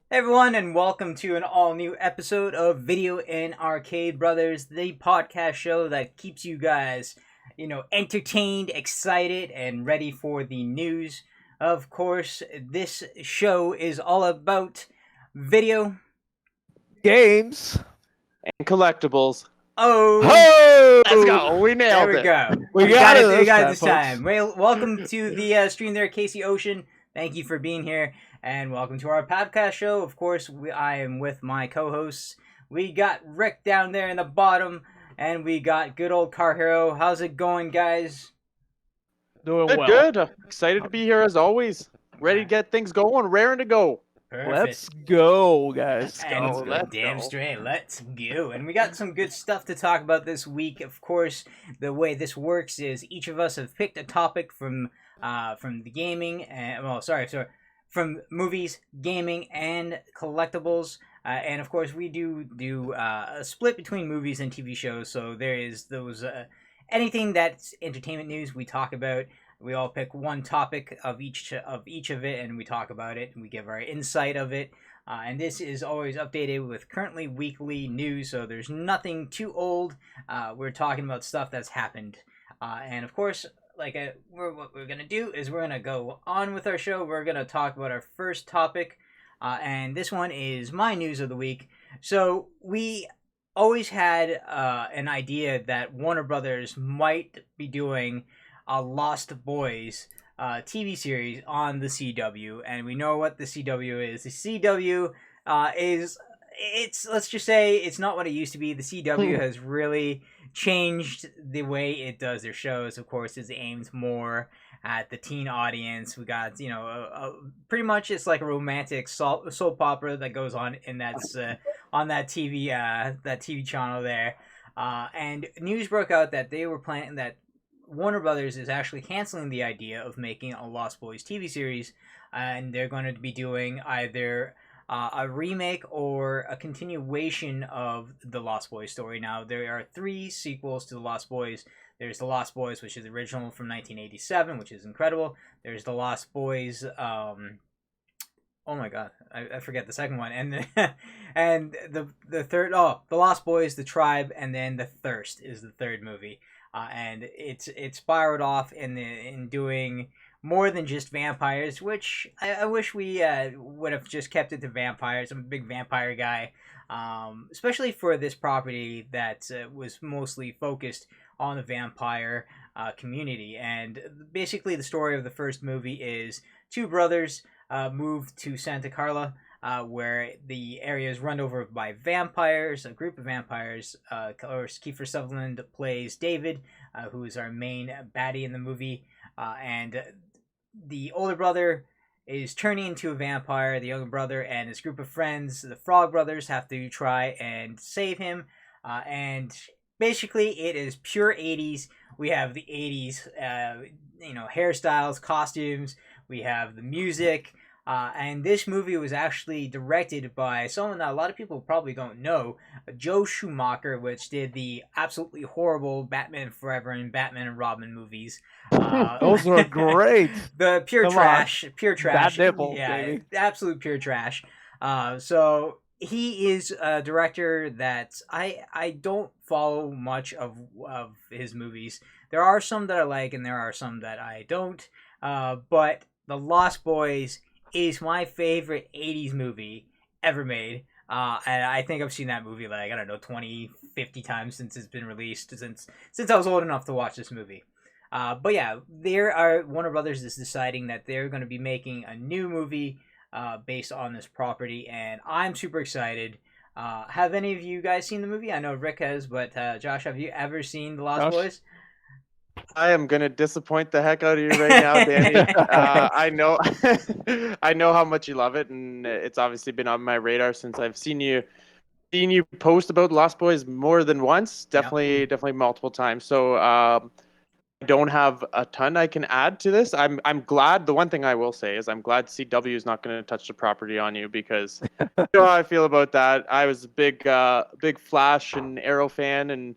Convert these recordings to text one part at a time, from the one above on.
Hey everyone, and welcome to an all-new episode of Video and Arcade Brothers, the podcast show that keeps you guys, entertained, excited, and ready for the news. Of course, this show is all about video. Games. And collectibles. Oh, Ho! Let's go. We there nailed we it. go. We got it We this got it time, this folks. time. Well, welcome to the stream there, Casey Ocean. Thank you for being here, and welcome to our podcast show. Of course, I am with my co-hosts. We got Rick down there in the bottom, and we got good old CarrHero. How's it going, guys? Doing Good, well. good. Excited to be here as always. Ready to get things going, raring to go. Perfect. Let's go, guys. And go, let's damn go. straight, let's go. And we got some good stuff to talk about this week. Of course, the way this works is each of us have picked a topic from the gaming, and from movies, gaming, and collectibles. And of course, we do a split between movies and TV shows. So there is those anything that's entertainment news we talk about. We all pick one topic of each of it, and we talk about it, and we give our insight of it. And this is always updated with currently weekly news, so there's nothing too old. We're talking about stuff that's happened, and of course, what we're gonna do is we're gonna go on with our show. We're gonna talk about our first topic, and this one is my news of the week. So we always had an idea that Warner Brothers might be doing a Lost Boys TV series on the CW, and we know what the CW is. The CW is let's just say it's not what it used to be. The CW has really changed the way it does their shows. Of course, it's aimed more at the teen audience. We got pretty much it's like a romantic soap opera that goes on in on that TV channel there. And news broke out that they were planning that Warner Brothers is actually canceling the idea of making a Lost Boys TV series, and they're going to be doing either a remake or a continuation of the Lost Boys story. Now, there are three sequels to the Lost Boys. There's the Lost Boys, which is the original from 1987, which is incredible. There's the Lost Boys. Oh my God, I forget the second one, and and the third. Oh, the Lost Boys, the Tribe, and then the Thirst is the third movie. And it's spiraled off in doing more than just vampires, which I wish we would have just kept it to vampires. I'm a big vampire guy, especially for this property that was mostly focused on the vampire community. And basically, the story of the first movie is two brothers move to Santa Carla, where the area is run over by vampires, a group of vampires. Kiefer Sutherland plays David, who is our main baddie in the movie, and the older brother is turning into a vampire. The younger brother and his group of friends, the Frog Brothers, have to try and save him. And basically, it is pure 80s. We have the 80s, hairstyles, costumes. We have the music. And this movie was actually directed by someone that a lot of people probably don't know, Joe Schumacher, which did the absolutely horrible Batman Forever and Batman and Robin movies. Those were great. The pure Come trash, on. pure trash. Bad nipple, Yeah, baby. absolute pure trash. So he is a director that I don't follow much of his movies. There are some that I like, and there are some that I don't. But The Lost Boys is my favorite 80s movie ever made. And I think I've seen that movie like, I don't know, 20, 50 times since it's been released, since I was old enough to watch this movie. But yeah, Warner Brothers is deciding that they're going to be making a new movie based on this property, and I'm super excited. Have any of you guys seen the movie? I know Rick has, but Josh, have you ever seen The Lost Josh? Boys? I am gonna disappoint the heck out of you right now, Danny. I know, I know how much you love it, and it's obviously been on my radar since I've seen you post about Lost Boys more than once. Definitely multiple times. So don't have a ton I can add to this. I'm glad. The one thing I will say is I'm glad CW is not going to touch the property on you, because you know how I feel about that. I was a big Flash and Arrow fan, and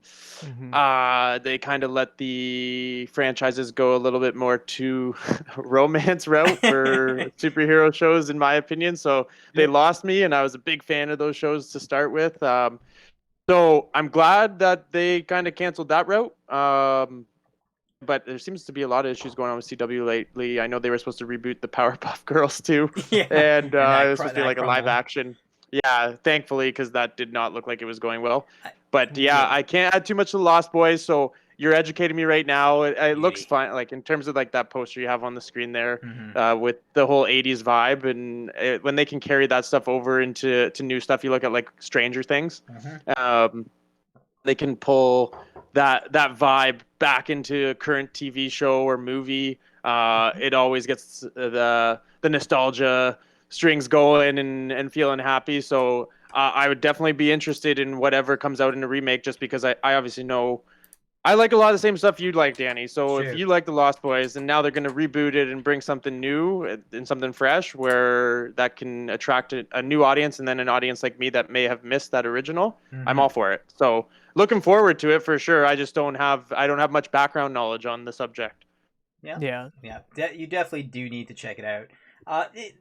they kind of let the franchises go a little bit more to romance route for superhero shows, in my opinion. So they lost me, and I was a big fan of those shows to start with. So I'm glad that they kind of canceled that route. But there seems to be a lot of issues going on with CW lately. I know they were supposed to reboot the Powerpuff Girls too, Yeah, and and that it was supposed to be like a live action. Yeah, thankfully, because that did not look like it was going well. But yeah, I can't add too much to the Lost Boys, so you're educating me right now. It looks fine, like in terms of like that poster you have on the screen there, with the whole '80s vibe, and when they can carry that stuff over into new stuff. You look at like Stranger Things. They can pull that vibe back into a current TV show or movie. It always gets the nostalgia strings going and feeling happy. So I would definitely be interested in whatever comes out in a remake, just because I obviously know I like a lot of the same stuff you'd like, Danny. So if you like The Lost Boys, and now they're going to reboot it and bring something new and something fresh, where that can attract a new audience, and then an audience like me that may have missed that original, I'm all for it. So looking forward to it for sure. I don't have much background knowledge on the subject. Yeah. You definitely do need to check it out.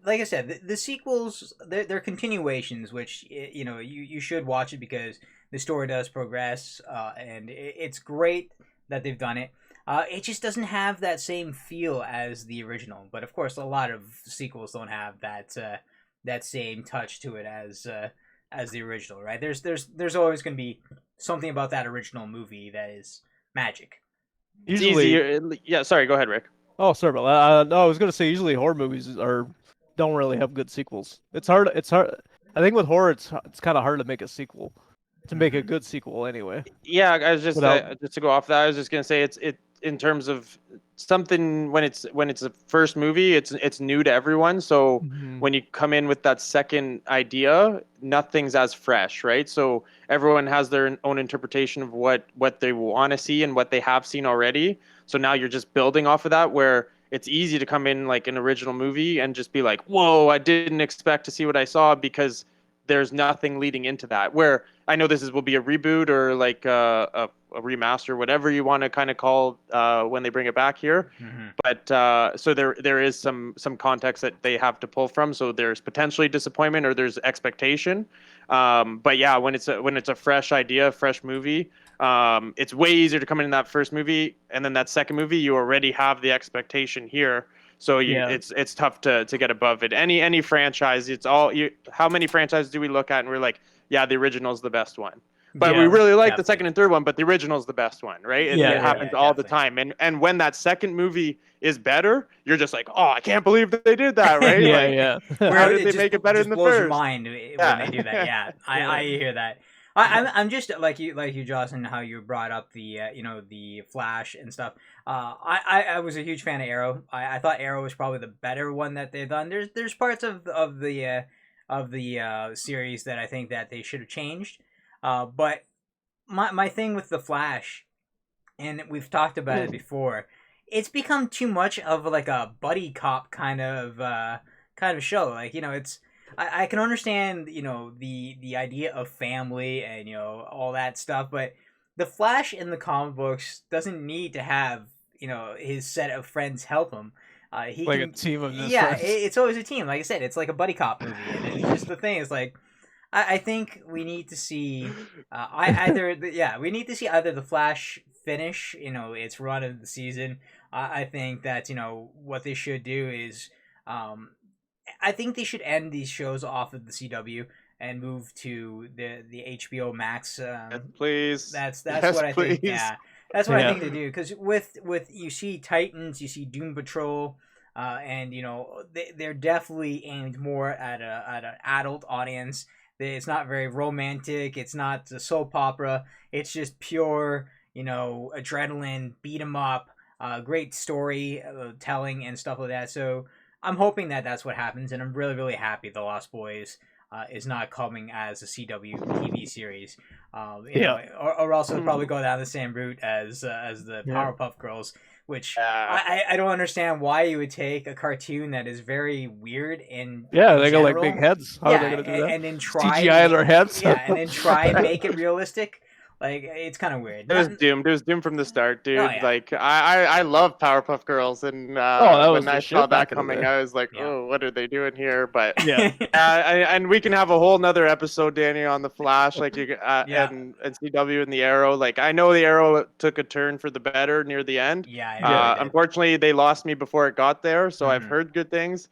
Like I said, the sequels, they're continuations, which you should watch it because the story does progress, and it's great that they've done it. It just doesn't have that same feel as the original, but of course, a lot of sequels don't have that same touch to it as the original, right? There's always going to be something about that original movie that is magic. Usually, yeah. Sorry, go ahead, Rick. Oh, sorry about that. No, I was gonna say usually horror movies don't really have good sequels. It's hard. I think with horror, it's kind of hard to make a sequel, to make a good sequel anyway. Yeah, I was just to go off that. I was just gonna say it in terms of something when it's a first movie, it's new to everyone. So when you come in with that second idea, nothing's as fresh, right? So everyone has their own interpretation of what they want to see and what they have seen already. So now you're just building off of that, where it's easy to come in like an original movie and just be like, whoa, I didn't expect to see what I saw, because there's nothing leading into that. Where I know will be a reboot or like a remaster, whatever you want to kind of call when they bring it back here. But so there is some context that they have to pull from. So there's potentially disappointment or there's expectation. But yeah, when it's a fresh idea, fresh movie, it's way easier to come in that first movie, and then that second movie you already have the expectation here. So it's tough to get above it. Any franchise, it's all how many franchises do we look at and we're like, yeah, the original's the best one. But we really like the second and third one, but the original's the best one, right? And it happens all the time. And when that second movie is better, you're just like, oh, I can't believe that they did that, right? How did they make it better than the first? Blows your mind when they do that. Yeah, I hear that. I'm just like you, Jocelyn, how you brought up the the Flash and stuff. I was a huge fan of Arrow. I thought Arrow was probably the better one that they've done. There's parts of the series that I think that they should have changed. But my thing with the Flash, and we've talked about it before, it's become too much of like a buddy cop kind of show. Like it's. I can understand, the idea of family and, all that stuff, but the Flash in the comic books doesn't need to have, his set of friends help him. He like can, a team of his yeah, friends. It's always a team. Like I said, it's like a buddy cop movie, and it's just the thing is like, I think we need to see, we need to see either the Flash finish, its run of the season. I think that what they should do is, I think they should end these shows off of the CW and move to the HBO Max. Yes, please. That's yes, what I please. think. Yeah, that's what I think they do. Because with you see Titans, you see Doom Patrol, and they're definitely aimed more at an adult audience. It's not very romantic. It's not a soap opera. It's just pure adrenaline, beat 'em up, great story telling and stuff like that. So I'm hoping that that's what happens, and I'm really, really happy The Lost Boys is not coming as a CW TV series. Or else it'll probably go down the same route as the Powerpuff Girls. which I don't understand why you would take a cartoon that is very weird and they got like big heads. How are they gonna do that? And then try CGI on their heads. and then try and make it realistic. Like, it's kind of weird. It was doomed. It was doomed from the start, dude. Oh, yeah. Like, I love Powerpuff Girls, and when I saw that coming, I was like, oh, what are they doing here? But and we can have a whole nother episode, Danny, on the Flash, like and CW and the Arrow. Like, I know the Arrow took a turn for the better near the end. Unfortunately, they lost me before it got there, so I've heard good things.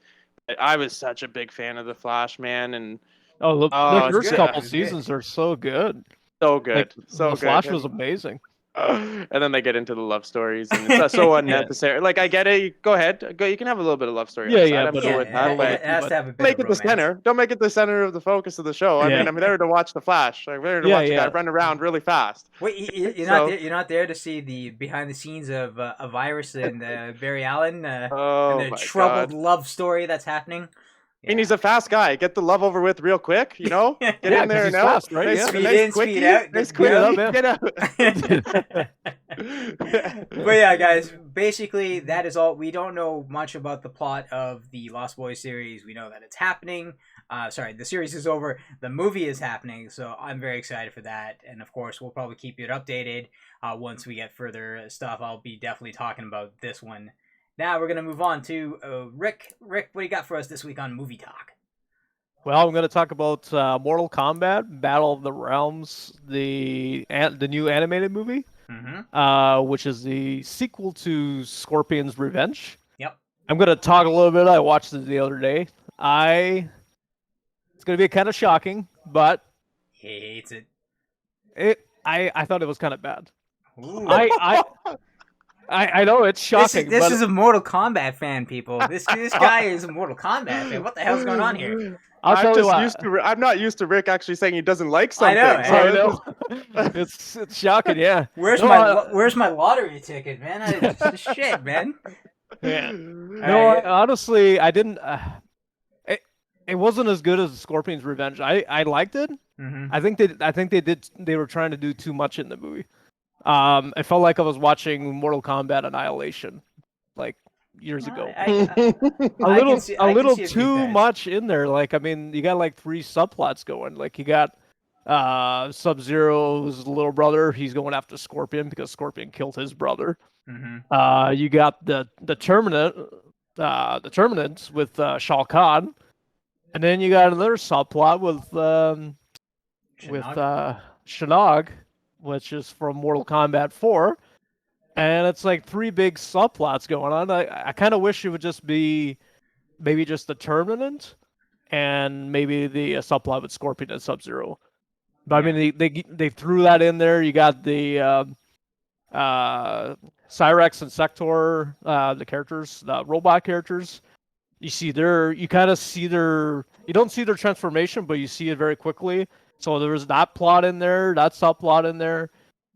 But I was such a big fan of the Flash, man, and the first couple seasons are so good. So good. Like, so the Flash was amazing. And then they get into the love stories, and it's so unnecessary. Like, I get it. Go ahead. You can have a little bit of love story. It has to have a bit make of it the center. Don't make it the center of the focus of the show. I mean, I'm there to watch the Flash. I'm there to watch a guy run around really fast. Wait, you're not there to see the behind the scenes of a virus and Barry Allen and the troubled love story that's happening. And he's a fast guy. Get the love over with real quick, you know? Get in there and out. Fast, right? Speed in, speed out. Nice quickie. Get out. But yeah, guys, basically that is all. We don't know much about the plot of the Lost Boys series. We know that it's happening. The series is over. The movie is happening, so I'm very excited for that. And of course, we'll probably keep you updated once we get further stuff. I'll be definitely talking about this one. Now we're going to move on to Rick. Rick, what do you got for us this week on Movie Talk? Well, I'm going to talk about Mortal Kombat, Battle of the Realms, the new animated movie, which is the sequel to Scorpion's Revenge. Yep. I'm going to talk a little bit. I watched it the other day. It's going to be kind of shocking, but... He hates it. I thought it was kind of bad. Ooh. I know it's shocking. This is a Mortal Kombat fan, people. This guy is a Mortal Kombat fan. What the hell's going on here? I'm not used to Rick actually saying he doesn't like something. I know. It's shocking, yeah. Where's my lottery ticket, man? Shit, man. Yeah. No, honestly, I didn't. It wasn't as good as Scorpion's Revenge. I liked it. I think they were trying to do too much in the movie. I felt like I was watching Mortal Kombat Annihilation, like years ago. A little too much in there. Like, I mean, you got like 3 subplots going. Like, you got Sub-Zero's little brother. He's going after Scorpion because Scorpion killed his brother. You got the Terminants with Shao Kahn, and then you got another subplot with Shinnok, which is from Mortal Kombat 4, and it's like 3 big subplots going on. I kind of wish it would just be maybe just the Terminant and maybe the subplot with Scorpion and Sub-Zero. But I mean, they threw that in there. You got the Cyrex and Sector, the characters, the robot characters. You don't see their transformation, but you see it very quickly. So there was that plot in there, that subplot in there.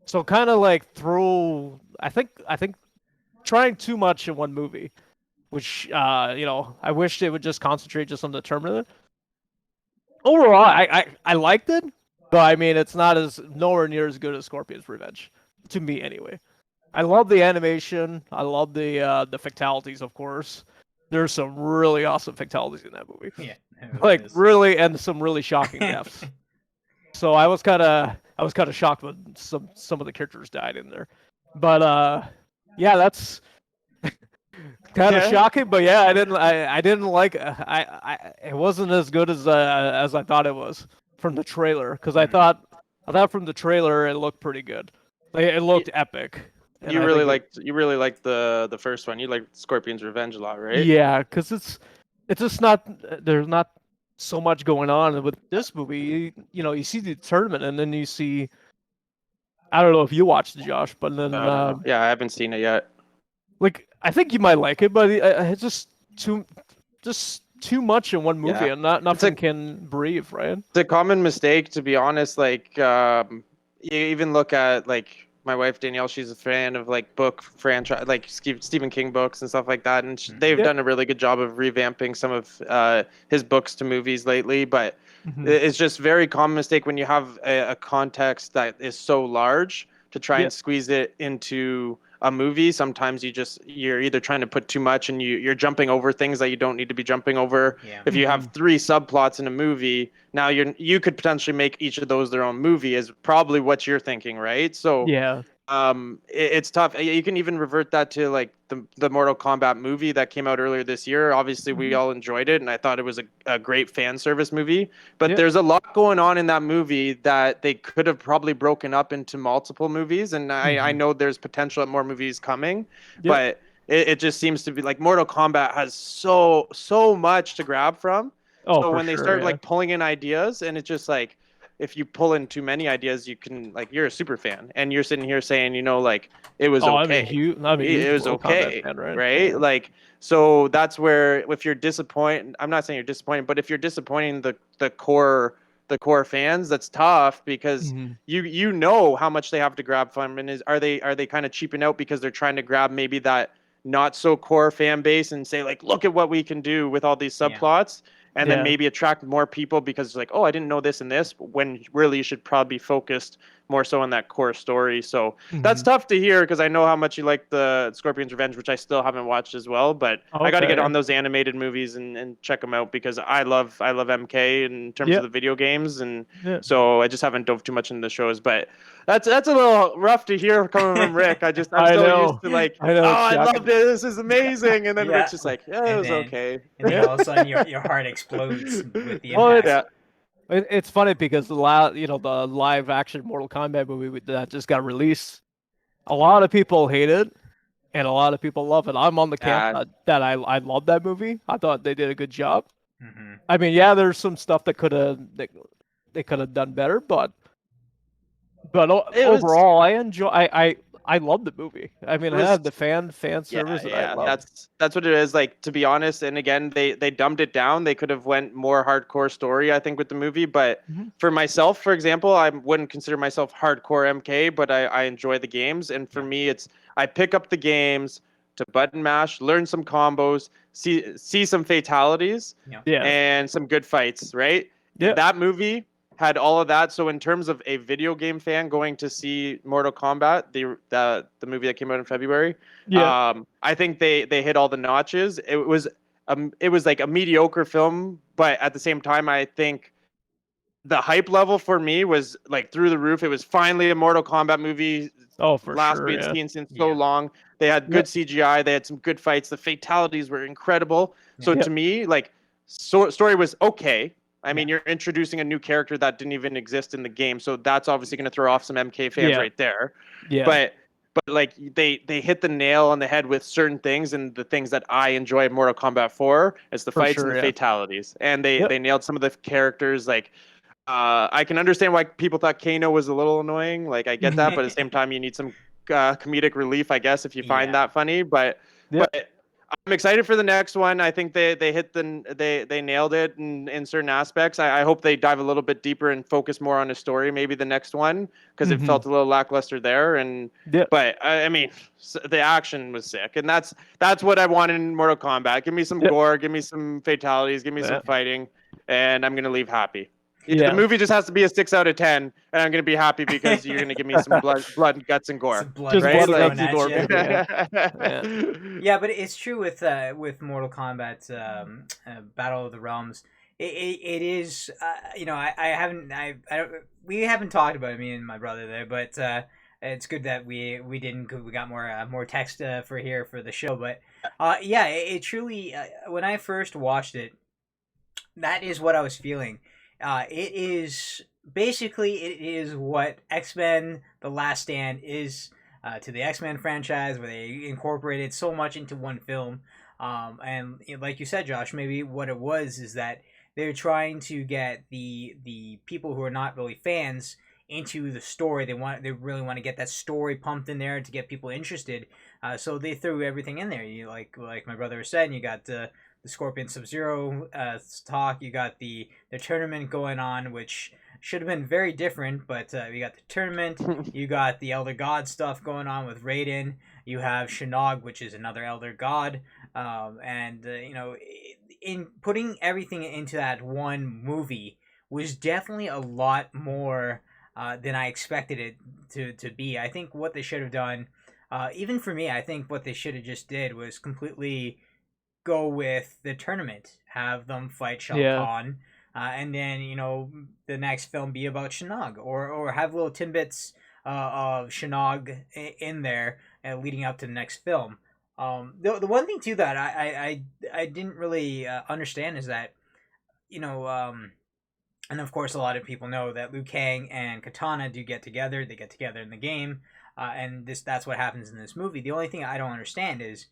So kind of like I think trying too much in one movie, which I wish they would just concentrate just on the Terminator. Overall, I liked it, but I mean it's nowhere near as good as Scorpion's Revenge, to me anyway. I love the animation. I love the fatalities, of course. There's some really awesome fatalities in that movie. Yeah, like really, and some really shocking deaths. So I was kind of shocked when some of the characters died in there, but that's kind of shocking. But yeah, I didn't like it wasn't as good as I thought it was from the trailer, because I thought from the trailer it looked pretty good. It looked epic. You really liked the first one. You liked Scorpion's Revenge a lot, right? Yeah, because it's just there's not so much going on with this movie. You see the tournament, and then you see, I don't know if you watched it, Josh, but then I haven't seen it yet. Like, I think you might like it, but it's just too much in one movie, and nothing can breathe, right? It's a common mistake, to be honest. Like, you even look at like my wife Danielle, she's a fan of like book franchise, like Stephen King books and stuff like that, and they've done a really good job of revamping some of his books to movies lately. But it's just very common mistake when you have a context that is so large to try and squeeze it into a movie. Sometimes you're either trying to put too much and you're jumping over things that you don't need to be jumping over. Yeah. If you have 3 subplots in a movie, now you could potentially make each of those their own movie, is probably what you're thinking, right? So Yeah. it's tough. You can even revert that to like the Mortal Kombat movie that came out earlier this year. Obviously, we all enjoyed it, and I thought it was a great fan service movie. But there's a lot going on in that movie that they could have probably broken up into multiple movies. And I know there's potential at more movies coming, but it just seems to be like Mortal Kombat has so much to grab from. Oh, So for when they sure, start yeah. like pulling in ideas, and it's just like, if you pull in too many ideas, you can, like, you're a super fan and you're sitting here saying, like, it was okay. I'm a huge It was Mortal Kombat okay, fan, right? right? Yeah. Like, so that's where, if you're disappointed, I'm not saying you're disappointed, but if you're disappointing the core fans, that's tough, because you know how much they have to grab from, and are they kind of cheaping out because they're trying to grab maybe that not so core fan base and say, like, look at what we can do with all these subplots. And then maybe attract more people because it's like, oh, I didn't know this and this, when really you should probably be focused more so on that core story. So that's tough to hear, because I know how much you like the Scorpion's Revenge, which I still haven't watched as well. But I got to get on those animated movies and check them out, because I love MK in terms of the video games, and so I just haven't dove too much into the shows. But that's a little rough to hear coming from Rick. I'm so used to, like, I loved it, this is amazing, and then Rick's just like, yeah, it was okay. And then all of a sudden your heart explodes with the impact. It's funny because the live action Mortal Kombat movie that just got released, a lot of people hate it and a lot of people love it. I'm on the camp that I love that movie. I thought they did a good job. I mean, there's some stuff that they could have done better, but overall, I love the movie. I mean, it had the fan service that I love. That's what it is. Like, to be honest, and again, they dumbed it down. They could have went more hardcore story, I think, with the movie. But for myself, for example, I wouldn't consider myself hardcore MK, but I enjoy the games. And for me, I pick up the games to button mash, learn some combos, see some fatalities, and some good fights. Right? Yeah. That movie had all of that. So in terms of a video game fan going to see Mortal Kombat, the movie that came out in February, I think they hit all the notches. It was like a mediocre film, but at the same time, I think the hype level for me was like through the roof. It was finally a Mortal Kombat movie. Oh, for last sure, we had seen since so long. They had good CGI. They had some good fights. The fatalities were incredible. So to me, like, story was okay. I mean, you're introducing a new character that didn't even exist in the game, so that's obviously going to throw off some MK fans right there. Yeah. But like, they hit the nail on the head with certain things, and the things that I enjoy in Mortal Kombat 4 is the fights and the fatalities. And they nailed some of the characters. Like, I can understand why people thought Kano was a little annoying. Like, I get that, but at the same time, you need some comedic relief, I guess, if you find that funny. But I'm excited for the next one. I think they nailed it in certain aspects. I hope they dive a little bit deeper and focus more on the story, maybe the next one, because it felt a little lackluster there. But I mean, the action was sick, and that's what I wanted in Mortal Kombat. Give me some gore, give me some fatalities, give me some fighting, and I'm gonna leave happy. The movie just has to be a 6 out of 10, and I'm gonna be happy, because you're gonna give me some blood, guts, and gore. Just right? blood, guts, and gore. Yeah, but it's true with Mortal Kombat Battle of the Realms. It is we haven't talked about it, me and my brother there, but it's good that we didn't, cause we got more text for the show. But it truly, when I first watched it, that is what I was feeling. It is what X-Men: The Last Stand is to the X-Men franchise, where they incorporated so much into one film. And like you said, Josh, maybe what it was is that they're trying to get the people who are not really fans into the story. They really want to get that story pumped in there to get people interested. So they threw everything in there. You like my brother was saying, you got the Scorpion Sub-Zero talk. You got the tournament going on, which should have been very different, but you got the tournament. You got the Elder God stuff going on with Raiden. You have Shinnok, which is another Elder God. In putting everything into that one movie was definitely a lot more than I expected it to be. I think what they should have done, even for me, I think what they should have just did was completely go with the tournament, have them fight Shao Yeah. Kahn, and then the next film be about Shinnok, or have little tidbits of Shinnok in there leading up to the next film. The one thing too that I didn't really understand is that and of course a lot of people know that Liu Kang and Katana do get together. They get together in the game, and that's what happens in this movie. The only thing I don't understand is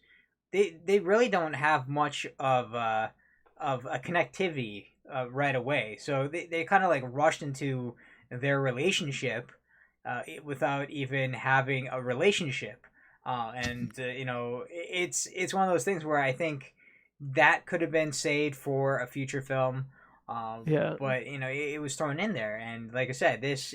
they really don't have much of a connectivity right away. So they kind of like rushed into their relationship without even having a relationship. And it's one of those things where I think that could have been saved for a future film. Yeah. But it was thrown in there, and like I said, this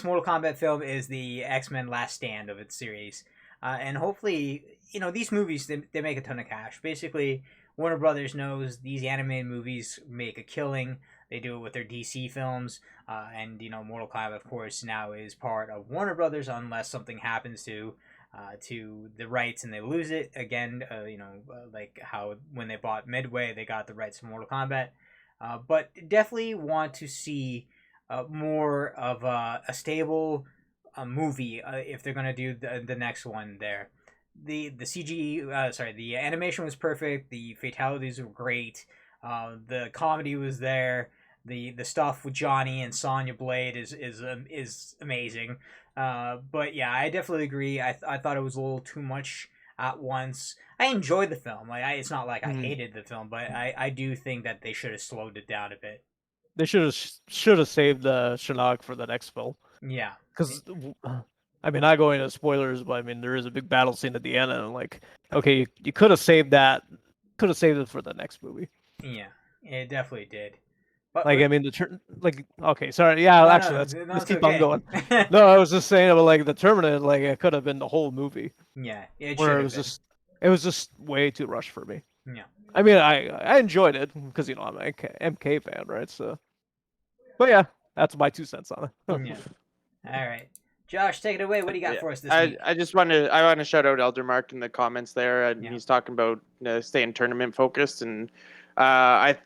Mortal Kombat film is the X-Men Last Stand of its series. And hopefully, these movies, they make a ton of cash. Basically, Warner Brothers knows these animated movies make a killing. They do it with their DC films. And, Mortal Kombat, of course, now is part of Warner Brothers unless something happens to the rights and they lose it. Again, like how when they bought Midway, they got the rights to Mortal Kombat. But definitely want to see more of a stable movie if they're gonna do the next one. There, the the animation was perfect. The fatalities were great. The comedy was there. The stuff with Johnny and Sonya Blade is amazing. But yeah, I definitely agree. I thought it was a little too much at once. I enjoyed the film. It's not like I hated the film, but I do think that they should have slowed it down a bit. They should have saved the Shinnok for the next film. Yeah. Because I mean, not going into spoilers, but I mean, there is a big battle scene at the end, and I'm like, okay, you could have saved that. Could have saved it for the next movie. Yeah, it definitely did. But like, I mean, okay, sorry, yeah, no, actually, let's keep on going. No, I was just saying about like the Terminator, like it could have been the whole movie. Yeah, where it was just way too rushed for me. Yeah. I mean, I enjoyed it because I'm an MK fan, right? So, but yeah, that's my 2 cents on it. Yeah. All right, Josh, take it away. What do you got for us this week? I want to shout out Elder Mark in the comments there, and he's talking about staying tournament focused. And I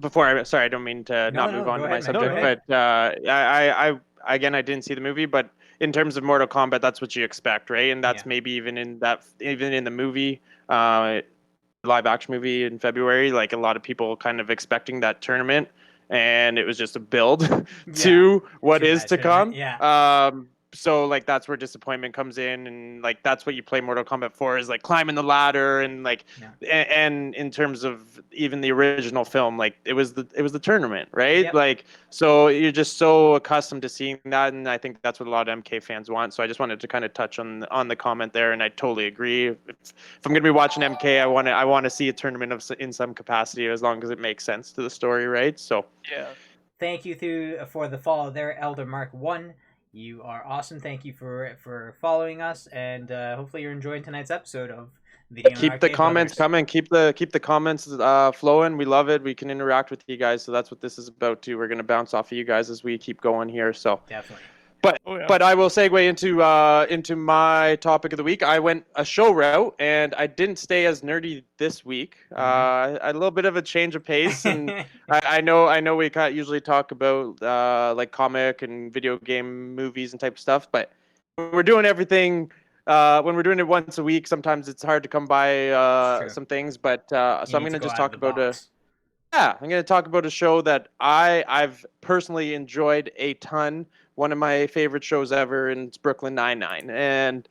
don't mean to not move on to my subject, but I again, I didn't see the movie, but in terms of Mortal Kombat, that's what you expect, right? And that's maybe even in the movie, live action movie in February, like a lot of people kind of expecting that tournament, and it was just a build to what is to come. Yeah. So like that's where disappointment comes in, and like that's what you play Mortal Kombat for, is like climbing the ladder, and like and in terms of even the original film, like it was the tournament, right? Yep. Like, so you're just so accustomed to seeing that, and I think that's what a lot of MK fans want. So I just wanted to kind of touch on the comment there, and I totally agree. If I'm gonna be watching MK, I want to see a tournament in some capacity, as long as it makes sense to the story, right? So yeah. Thank you for the follow there, Elder Mark 1. You are awesome. Thank you for following us, and hopefully you're enjoying tonight's episode of Video Keep the comments coming. Keep the comments flowing. We love it. We can interact with you guys, so that's what this is about too. We're gonna bounce off of you guys as we keep going here. So definitely. But I will segue into my topic of the week. I went a show route, and I didn't stay as nerdy this week. A little bit of a change of pace, and I know we usually talk about like comic and video game movies and type of stuff, but when we're doing everything, when we're doing it once a week, sometimes it's hard to come by some things. But so I'm going to just talk about I'm going to talk about a show that I've personally enjoyed a ton. One of my favorite shows ever, and it's Brooklyn Nine-Nine. And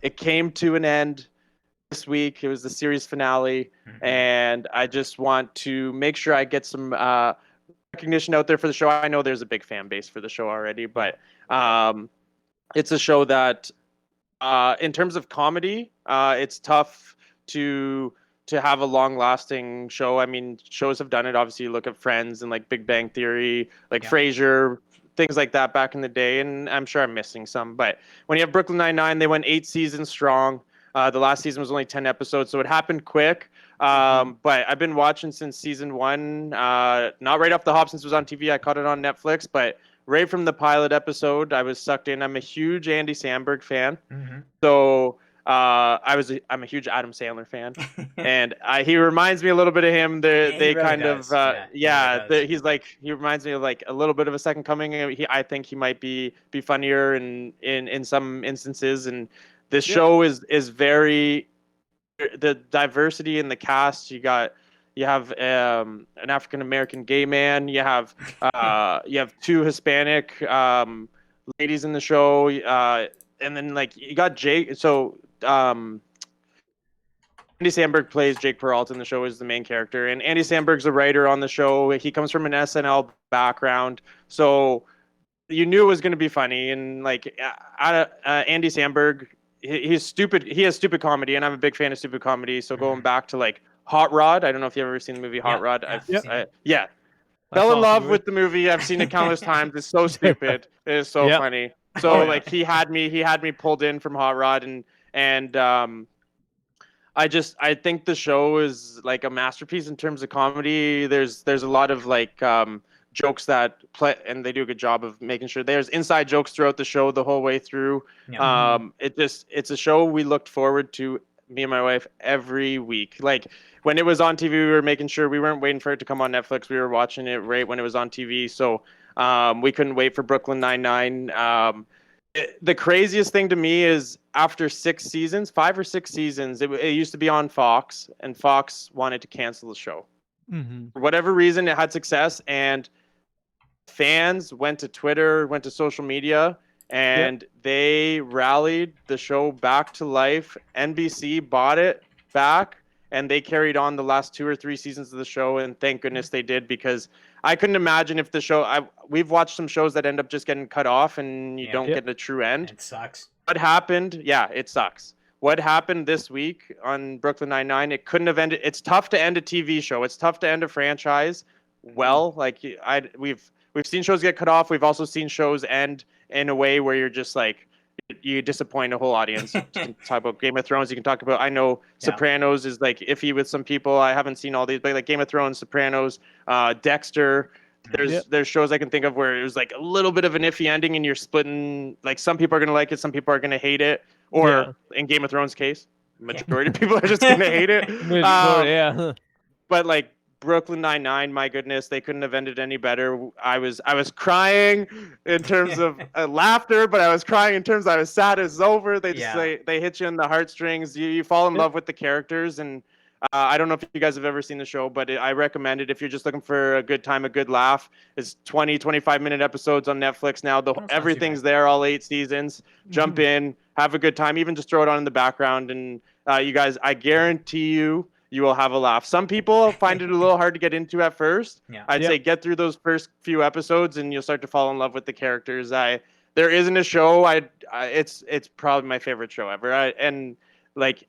it came to an end this week. It was the series finale, and I just want to make sure I get some recognition out there for the show. I know there's a big fan base for the show already, but it's a show that, in terms of comedy, it's tough to have a long-lasting show. I mean, shows have done it. Obviously, you look at Friends and like Big Bang Theory, like Frasier, things like that back in the day, and I'm sure I'm missing some. But when you have Brooklyn Nine-Nine, they went 8 seasons strong. The last season was only 10 episodes, so it happened quick. But I've been watching since season 1, not right off the hop since it was on TV. I caught it on Netflix, but right from the pilot episode, I was sucked in. I'm a huge Andy Samberg fan. Mm-hmm. So I'm a huge Adam Sandler fan, and he reminds me a little bit of him. He They really kind does. of He really does. he's like, he reminds me of like a little bit of a second coming. I think he might be funnier in some instances, and this show is very, the diversity in the cast. You have an African American gay man. You have two Hispanic ladies in the show, and then like you got Jake. So Andy Samberg plays Jake Peralta in the show as the main character, and Andy Samberg's a writer on the show. He comes from an SNL background, so you knew it was going to be funny. And like Andy Samberg, he's stupid. He has stupid comedy, and I'm a big fan of stupid comedy. So going back to like Hot Rod, I don't know if you've ever seen the movie Hot Rod. Fell in love with the movie. I've seen it countless times. It's so stupid. It is so funny. So like he had me pulled in from Hot Rod, and I think the show is like a masterpiece in terms of comedy. There's a lot of like jokes that play, and they do a good job of making sure there's inside jokes throughout the show the whole way through. It's a show we looked forward to, me and my wife, every week. Like when it was on TV, we were making sure we weren't waiting for it to come on Netflix. We were watching it right when it was on TV. So we couldn't wait for Brooklyn Nine-Nine. The craziest thing to me is after 5 or 6 seasons, it used to be on Fox, and Fox wanted to cancel the show. For whatever reason, it had success, and fans went to Twitter, went to social media, and they rallied the show back to life. NBC bought it back, and they carried on the last 2 or 3 seasons of the show, and thank goodness they did, because I couldn't imagine if the show... we've watched some shows that end up just getting cut off, and you don't get the true end. It sucks. What happened? Yeah, it sucks. What happened this week on Brooklyn Nine-Nine, it couldn't have ended... It's tough to end a TV show. It's tough to end a franchise well. Like, we've seen shows get cut off. We've also seen shows end in a way where you're just like... you disappoint a whole audience. You can talk about Game of Thrones. You can talk about, I know Sopranos is like iffy with some people. I haven't seen all these, but like Game of Thrones, Sopranos, Dexter. There's shows I can think of where it was like a little bit of an iffy ending, and you're splitting. Like some people are gonna like it, some people are gonna hate it. Or in Game of Thrones case, majority of people are just gonna hate it. But like Brooklyn Nine-Nine, my goodness, they couldn't have ended any better. I was crying in terms of laughter, but I was crying in terms of I was sad it's over. They just they hit you in the heartstrings. You fall in love with the characters, and I don't know if you guys have ever seen the show, but I recommend it if you're just looking for a good time, a good laugh. It's 25-minute episodes on Netflix now. Everything's there, all 8 seasons. Jump in, have a good time, even just throw it on in the background, and you guys, I guarantee you will have a laugh. Some people find it a little hard to get into at first. I'd say get through those first few episodes, and you'll start to fall in love with the characters. There isn't a show it's probably my favorite show ever. And like,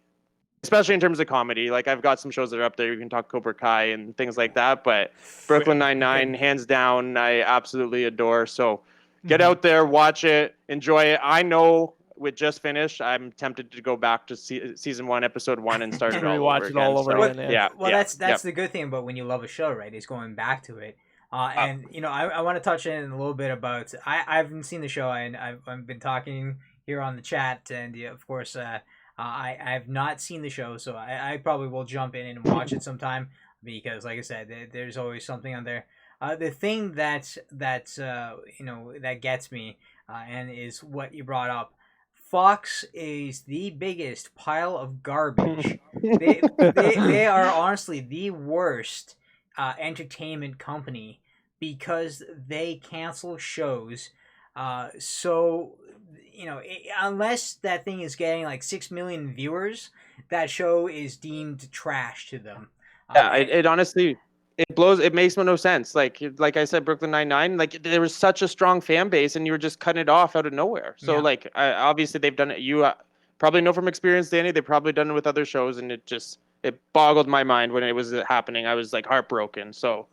especially in terms of comedy, like I've got some shows that are up there. You can talk Cobra Kai and things like that, but Brooklyn Nine-Nine, hands down, I absolutely adore. So get out there, watch it, enjoy it. I know with just finished, I'm tempted to go back to season 1, episode 1, and start it all over again. Well, that's the good thing about when you love a show, right? Is going back to it. And you know, I want to touch in a little bit about. I haven't seen the show, and I've been talking here on the chat, and of course, I have not seen the show, so I probably will jump in and watch it sometime, because, like I said, there's always something on there. The thing that you know, that gets me, and is what you brought up. Fox is the biggest pile of garbage. They are honestly the worst entertainment company, because they cancel shows. So, you know, unless that thing is getting like 6 million viewers, that show is deemed trash to them. It honestly... it makes no sense. Like I said, Brooklyn Nine-Nine, like there was such a strong fan base, and you were just cutting it off out of nowhere. So like, obviously they've done it. You probably know from experience, Danny, they've probably done it with other shows, and it boggled my mind when it was happening. I was like heartbroken. So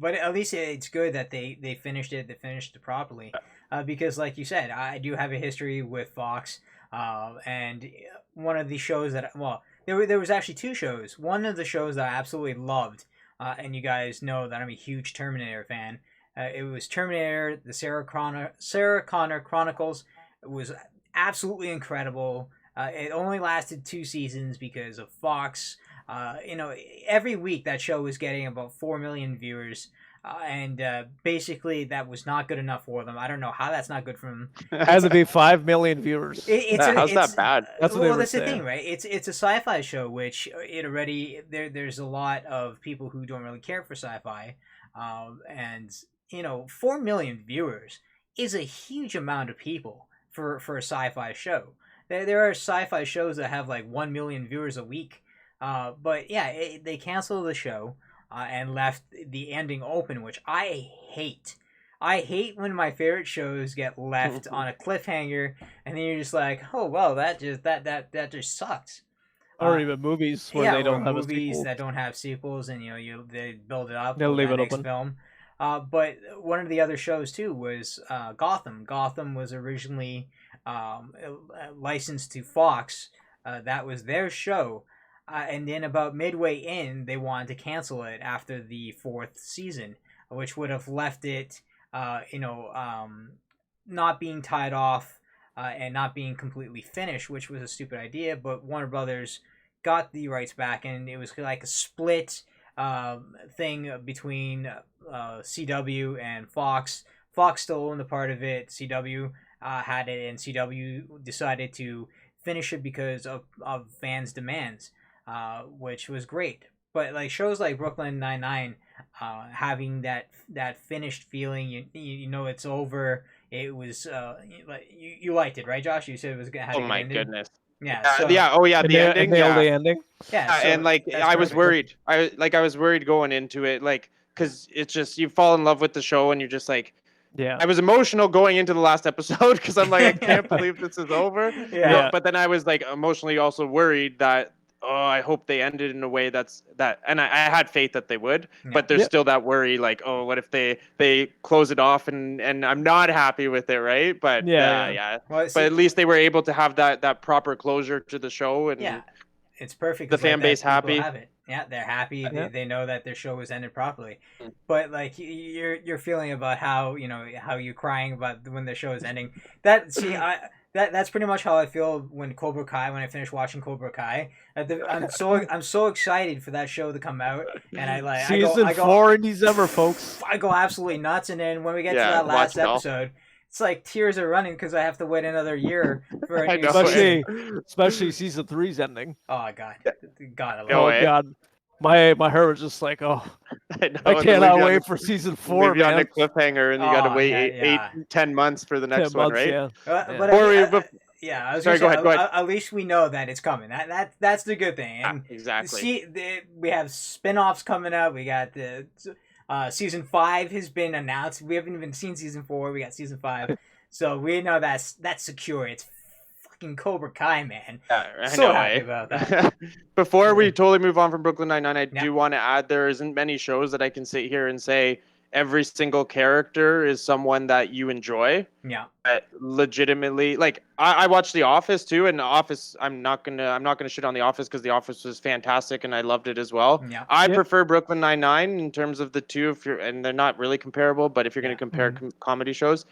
but at least it's good that they finished it. They finished it properly, because like you said, I do have a history with Fox, and one of the shows that there was actually 2 shows. One of the shows that I absolutely loved. And you guys know that I'm a huge Terminator fan, It was Terminator, the Sarah Connor Chronicles. It was absolutely incredible. It only lasted 2 seasons because of Fox. Every week that show was getting about 4 million viewers. And basically, that was not good enough for them. I don't know how that's not good for them. It has to be 5 million viewers. How's that bad? That's what that's the thing, right? It's a sci-fi show, which it already there's a lot of people who don't really care for sci-fi, and 4 million viewers is a huge amount of people for a sci-fi show. There are sci-fi shows that have like 1 million viewers a week, but yeah, they canceled the show. And left the ending open, which I hate. I hate when my favorite shows get left on a cliffhanger, and then you're just like, oh well, that just sucks. Or even movies where they don't have a sequel. That don't have sequels, and they build it up. They'll leave it next open. Film. But one of the other shows too was Gotham. Gotham was originally licensed to Fox. That was their show. And then about midway in, they wanted to cancel it after the 4th season, which would have left it, not being tied off and not being completely finished, which was a stupid idea. But Warner Brothers got the rights back, and it was like a split thing between CW and Fox. Fox still owned a part of it. CW had it, and CW decided to finish it because of fans' demands. Which was great, but like shows like Brooklyn Nine-Nine, having that finished feeling, it's over. It was you liked it, right, Josh? You said it was gonna have. Oh my goodness! Yeah. The ending. The ending. Yeah. And I was worried. I was worried going into it, because it's just you fall in love with the show and you're just like. Yeah. I was emotional going into the last episode because I'm like, I can't believe this is over. Yeah. But then I was like emotionally also worried that, I hope they ended in a way and I had faith that they would, but there's still that worry, like, oh, what if they close it off and I'm not happy with it, right? But Well, but at least they were able to have that proper closure to the show, and it's perfect. The fan base happy. Have it. Yeah, they're happy. Yeah. They know that their show was ended properly. But like your feeling about how you're crying about when the show is ending. That's pretty much how I feel when I finish watching Cobra Kai. I'm so excited for that show to come out, and Season 4 in December, folks. I go absolutely nuts, and then when we get to that last episode, it's like tears are running because I have to wait another year for a new season. Especially season 3's ending. Oh God, God. My heart was just like, I cannot wait for season 4, man. On a cliffhanger, and you got to wait 8-10 months for the next one, right? Yeah. I was Sorry, go ahead. At least we know that it's coming. That's the good thing. And exactly. We have spin-offs coming up. We got the season 5 has been announced. We haven't even seen season 4. We got season 5, so we know that's secure. It's Cobra Kai, man. Happy about that. Before we totally move on from Brooklyn Nine-Nine, I do want to add there isn't many shows that I can sit here and say every single character is someone that you enjoy. Yeah. Legitimately, I watched The Office too, and The Office I'm not gonna shit on The Office because The Office was fantastic and I loved it as well. Yeah. I prefer Brooklyn Nine-Nine in terms of the two, and they're not really comparable, but if you're gonna compare comedy shows.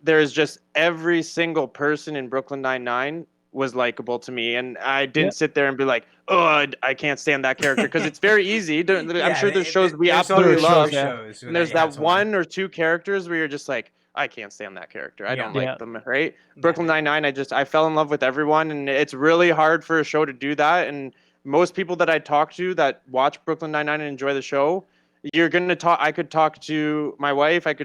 There's just every single person in Brooklyn Nine-Nine was likable to me, and I didn't sit there and be like, oh, I can't stand that character, because it's very easy. I'm sure there's shows we absolutely love, and there's that one or two characters where you're just like, I can't stand that character. I don't like them, right? Brooklyn Nine-Nine, I fell in love with everyone, and it's really hard for a show to do that, and most people that I talk to that watch Brooklyn Nine-Nine and enjoy the show, I could talk to my wife. I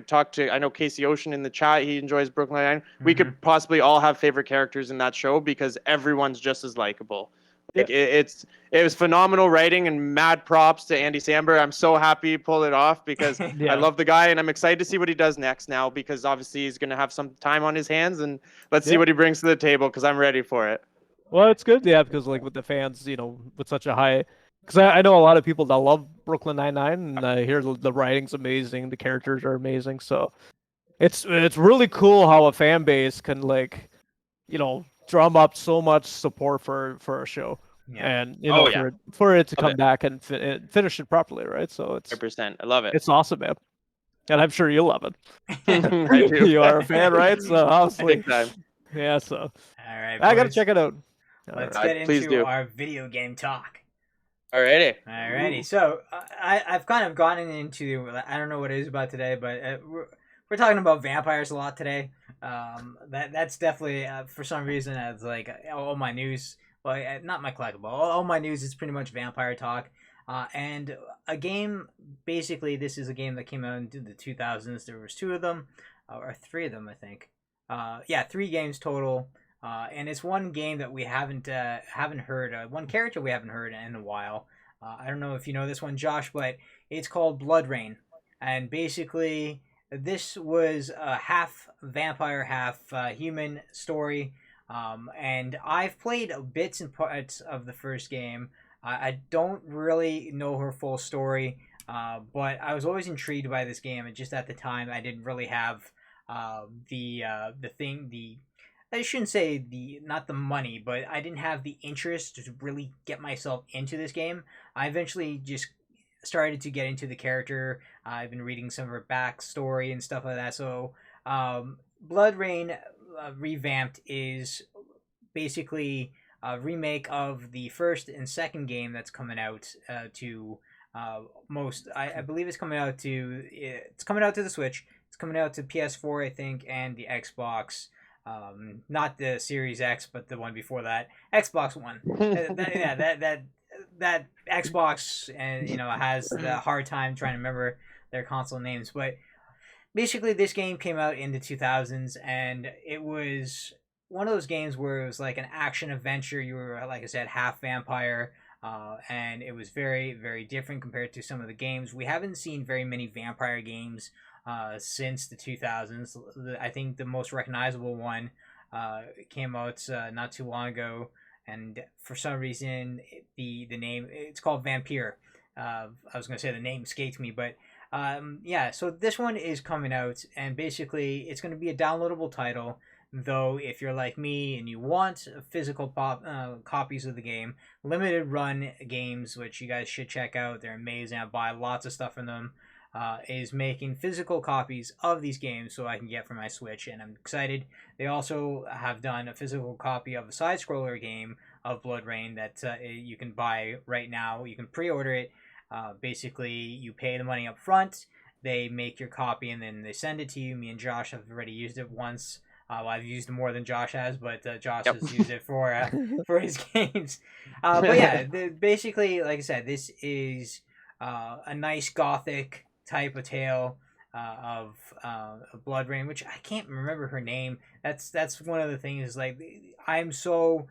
know Casey Ocean in the chat. He enjoys Brooklyn Nine-Nine. We could possibly all have favorite characters in that show because everyone's just as likable. It was phenomenal writing, and mad props to Andy Samberg. I'm so happy he pulled it off because I love the guy, and I'm excited to see what he does next now, because obviously he's going to have some time on his hands, and let's see what he brings to the table, because I'm ready for it. Well, it's good, because with the fans, with such a high... Because I know a lot of people that love Brooklyn Nine-Nine, and I hear the writing's amazing, the characters are amazing, so it's really cool how a fan base can drum up so much support for a show, and for it to come back and finish it properly, right? So it's 100%. I love it. It's awesome, man. and I'm sure you'll love it. I do. You are a fan, right? So obviously, Big time. yeah. So All right, I gotta boys. check it out. Let's All get Please into do. our video game talk. Alrighty. Alrighty, so I've kind of gotten into, I don't know what it is about today, but we're talking about vampires a lot today. That's definitely for some reason it's like all my news, well, not my collectible, all my news is pretty much vampire talk. And a game, basically, this is a game that came out in the 2000s. There was two of them, or three of them, I think. Yeah, 3 games total. And it's one game that we haven't heard, one character we haven't heard in a while. I don't know if you know this one, Josh, but it's called Bloodrayne. And basically, this was a half vampire, half human story. And I've played bits and parts of the first game. I don't really know her full story, but I was always intrigued by this game. And just at the time, I didn't really have I shouldn't say not the money, but I didn't have the interest to really get myself into this game. I eventually just started to get into the character. I've been reading some of her backstory and stuff like that. So, Bloodrayne revamped is basically a remake of the first and second game that's coming out to I believe it's coming out to the Switch. It's coming out to PS4, I think, and the Xbox. Not the Series X, but the one before that, Xbox One. that Xbox, and has the hard time trying to remember their console names. But basically, this game came out in the 2000s, and it was one of those games where it was like an action adventure. You were, like I said, half vampire. And it was very, very different compared to some of the games. We haven't seen very many vampire games since the 2000s. I think the most recognizable one came out not too long ago, and for some reason the name, it's called Vampire. I was going to say the name escaped me, but yeah, so this one is coming out, and basically it's going to be a downloadable title. Though if you're like me and you want physical copies of the game, limited run games, which you guys should check out, they're amazing. I buy lots of stuff from them. Is making physical copies of these games so I can get for my Switch, and I'm excited. They also have done a physical copy of a side-scroller game of Bloodrayne that you can buy right now. You can pre-order it. Basically, you pay the money up front. They make your copy, and then they send it to you. Me and Josh have already used it once. Well, I've used it more than Josh has, but Josh has used it for his games. But yeah, basically, like I said, this is a nice gothic type of tale of Bloodrayne, which I can't remember her name. That's one of the things. Like, I'm so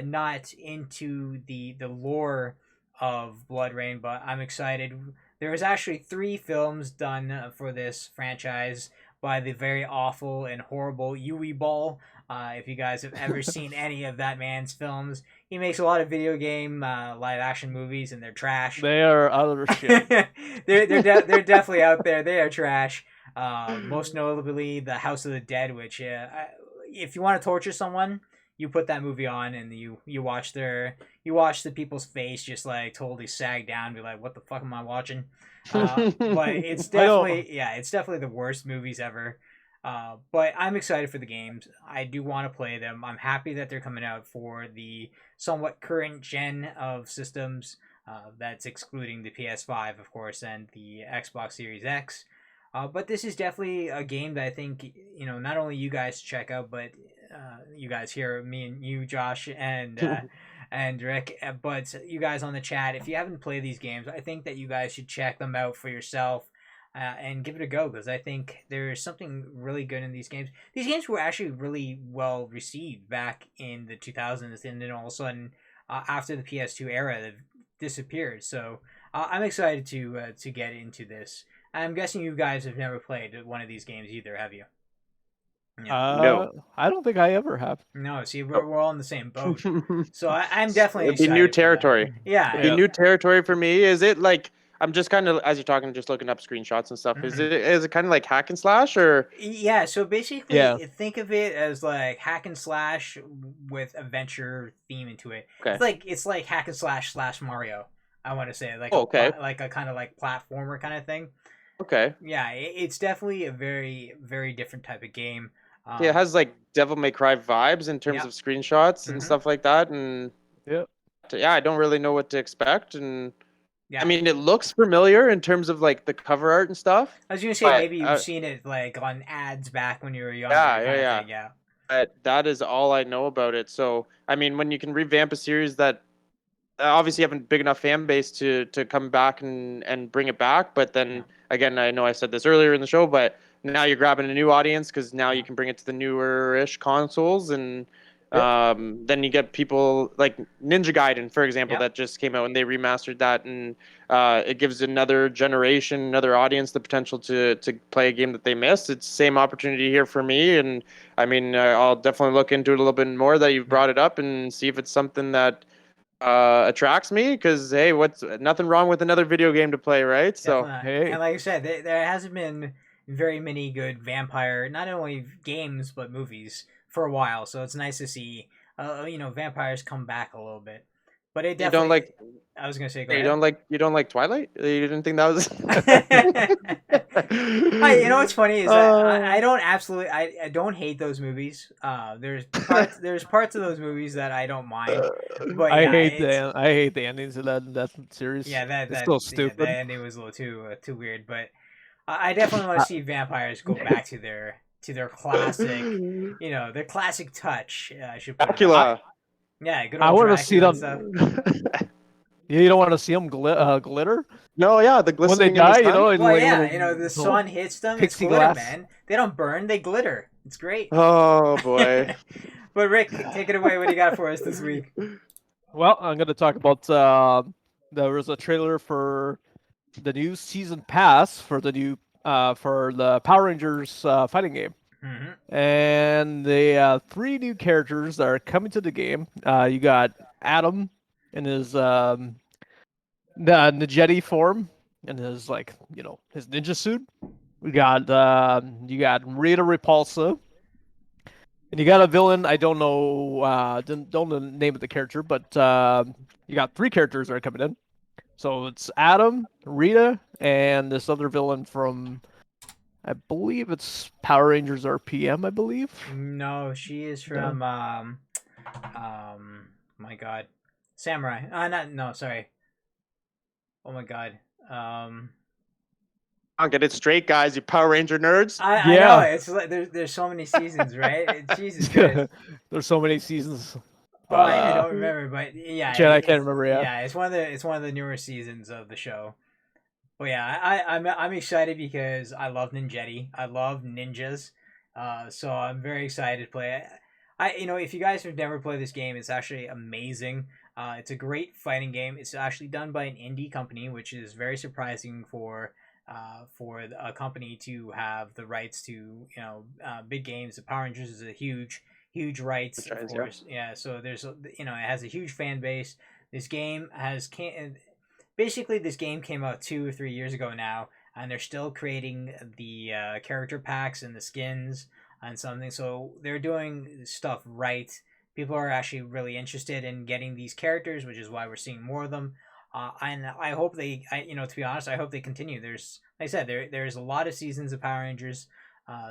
not into the lore of Bloodrayne, but I'm excited. There was actually 3 films done for this franchise by the very awful and horrible Yui Ball. If you guys have ever seen any of that man's films, he makes a lot of video game live action movies, and they're trash. They are utter shit. they're definitely out there. They are trash. Most notably, The House of the Dead, which if you want to torture someone, you put that movie on and you watch the people's face just like totally sag down, be like, what the fuck am I watching? But it's definitely the worst movies ever. But I'm excited for the games. I do want to play them. I'm happy that they're coming out for the somewhat current gen of systems. That's excluding the PS5, of course, and the Xbox Series X. But this is definitely a game that I think, not only you guys check out, but you guys here, me and you, Josh, and and Rick, but you guys on the chat, if you haven't played these games, I think that you guys should check them out for yourself and give it a go, because I think there's something really good in these games. These games were actually really well received back in the 2000s, and then all of a sudden, after the PS2 era, they've disappeared. So I'm excited to get into this. I'm guessing you guys have never played one of these games either, have you? Yeah. No, I don't think I ever have. No, see, we're all in the same boat. So I'm definitely it'd be excited new for that. territory. Yeah. It'd be new territory for me. Is it like, I'm just kind of, as you're talking, just looking up screenshots and stuff. Mm-hmm. Is it kind of like hack and slash, or? Yeah, so basically, think of it as like hack and slash with adventure theme into it. Okay. It's like hack and slash Mario. I want to say like like a kind of like platformer kind of thing. Okay. Yeah, it's definitely a very, very different type of game. Yeah, it has like Devil May Cry vibes in terms Yep. of screenshots and Mhm. stuff like that, and Yeah. yeah, I don't really know what to expect, and I Yeah. mean, it looks familiar in terms of like the cover art and stuff, I was gonna say but maybe you've seen it like on ads back when you were younger, yeah, yeah, kind of yeah. thing. Yeah. But that is all I know about it. So, I mean, when you can revamp a series that obviously have a big enough fan base to come back and bring it back, but then again, I know I said this earlier in the show, but now you're grabbing a new audience because now you can bring it to the newer-ish consoles, and then you get people like Ninja Gaiden, for example, Yep. that just came out and they remastered that, and it gives another generation, another audience the potential to play a game that they missed. It's the same opportunity here for me, and I mean, I'll definitely look into it a little bit more that you've brought it up and see if it's something that attracts me, because hey, what's nothing wrong with another video game to play, right? So Definitely not. Hey. And like I said, there hasn't been very many good vampire, not only games but movies for a while. So it's nice to see, vampires come back a little bit. But it you don't definitely. like I was gonna say, go you ahead. don't like you don't like Twilight? You didn't think that was You know what's funny is that I don't absolutely I don't hate those movies. There's parts of those movies that I don't mind, but I yeah, hate it's I hate the endings of that series. yeah It's so that stupid. ending was a little too weird. But I definitely want to see vampires go back to their classic, their classic touch. I should put it that way. I Dracula? Yeah, good I old want to see Dracula and stuff. them. You don't want to see them glitter No, yeah, the when they glistening in the die. sun. It's Well, like yeah, the little sun hits them. It's pixie glitter, glass. man. They don't burn. They glitter. It's great. Oh boy. But Rick, take it away. What do you got for us this week? Well, I'm going to talk about. There was a trailer for the new season pass for the new for the Power Rangers fighting game, Mm-hmm. and they three new characters that are coming to the game. You got Adam in his the Nageti form and his his ninja suit. We got you got Rita Repulsa, and you got a villain. I don't know don't know the name of the character, but you got three characters that are coming in. So it's Adam, Rita, and this other villain from I believe it's Power Rangers RPM. I believe. No, she is Yeah. from my God, Samurai. Not no, sorry. Oh my God. I'll get it straight, guys, you Power Ranger nerds. I know Yeah. it's like there's so many seasons, right? Jesus Christ. There's so many seasons, Oh, but I don't remember, but yeah, shit, I can't remember. Yeah. yeah, it's one of the newer seasons of the show. But yeah, I'm excited because I love Ninjetti. I love ninjas. So I'm very excited to play it. If you guys have never played this game, it's actually amazing. It's a great fighting game. It's actually done by an indie company, which is very surprising for a company to have the rights to big games. The Power Rangers is a huge rights, of course. Yeah, so it has a huge fan base. This game basically this game came out 2 or 3 years ago now, and they're still creating the character packs and the skins and something. So they're doing stuff right. People are actually really interested in getting these characters, which is why we're seeing more of them. And I hope to be honest, I hope they continue. There's, like I said, there's a lot of seasons of Power Rangers.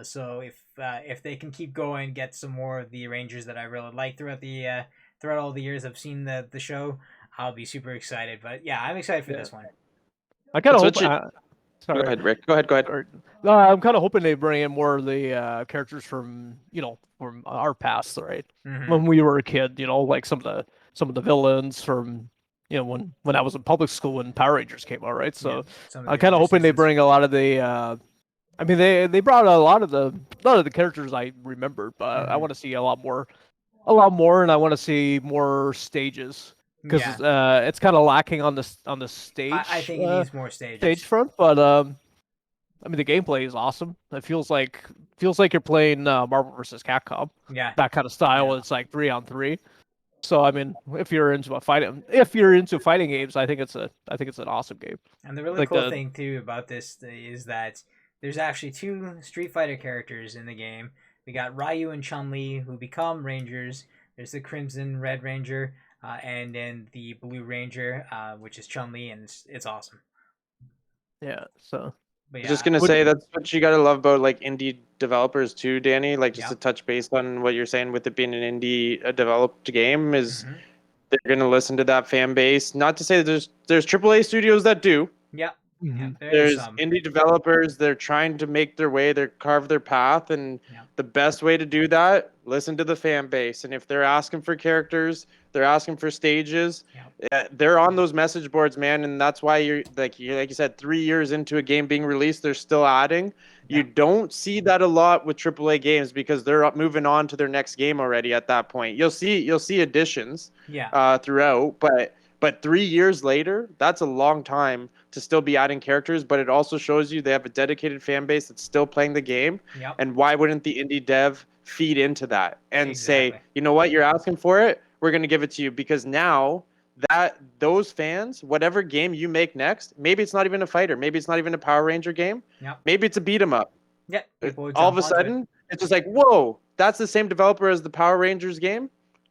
So if they can keep going, get some more of the Rangers that I really like throughout all the years I've seen the show, I'll be super excited. But yeah, I'm excited for this one. I kind of That's hope. what Sorry. Go ahead, Rick. Go ahead. I'm kind of hoping they bring in more of the characters from from our past, right? Mm-hmm. When we were a kid, like some of the villains from when I was in public school when Power Rangers came out, right? So I'm kind of hoping they bring a lot of the. I mean, they brought a lot of the characters I remembered, but I want to see a lot more, and I want to see more stages because it's kind of lacking on the stage. I think it needs more stages. Stage front, but I mean the gameplay is awesome. It feels like you're playing Marvel vs. Capcom. Yeah, that kind of style. Yeah. It's like 3-on-3. So I mean, if you're into fighting games, I think it's an awesome game. And the really cool thing too about this is that there's actually two Street Fighter characters in the game. We got Ryu and Chun-Li who become Rangers. There's the Crimson Red Ranger, and then the Blue Ranger, which is Chun-Li, and it's awesome. Yeah. So But I yeah, was just gonna say that's what you gotta love about like indie developers too, Danny. Like just to touch base on what you're saying with it being an indie developed game is they're gonna listen to that fan base. Not to say that there's AAA studios that do. Yeah. Yeah, There's indie developers. They're trying to make their way. They're carve their path, and the best way to do that, listen to the fan base. And if they're asking for characters, they're asking for stages. They're on those message boards, man. And that's why you're like you said, 3 years into a game being released, they're still adding. You don't see that a lot with AAA games because they're moving on to their next game already. At that point, you'll see additions, throughout, but 3 years later, that's a long time to still be adding characters, but it also shows you they have a dedicated fan base that's still playing the game. And why wouldn't the indie dev feed into that and say, you know what, you're asking for it, we're going to give it to you, because now that those fans, whatever game you make next, maybe it's not even a fighter, maybe it's not even a Power Ranger game, maybe it's a beat 'em up. All of a sudden, it's just like, whoa, that's the same developer as the Power Rangers game.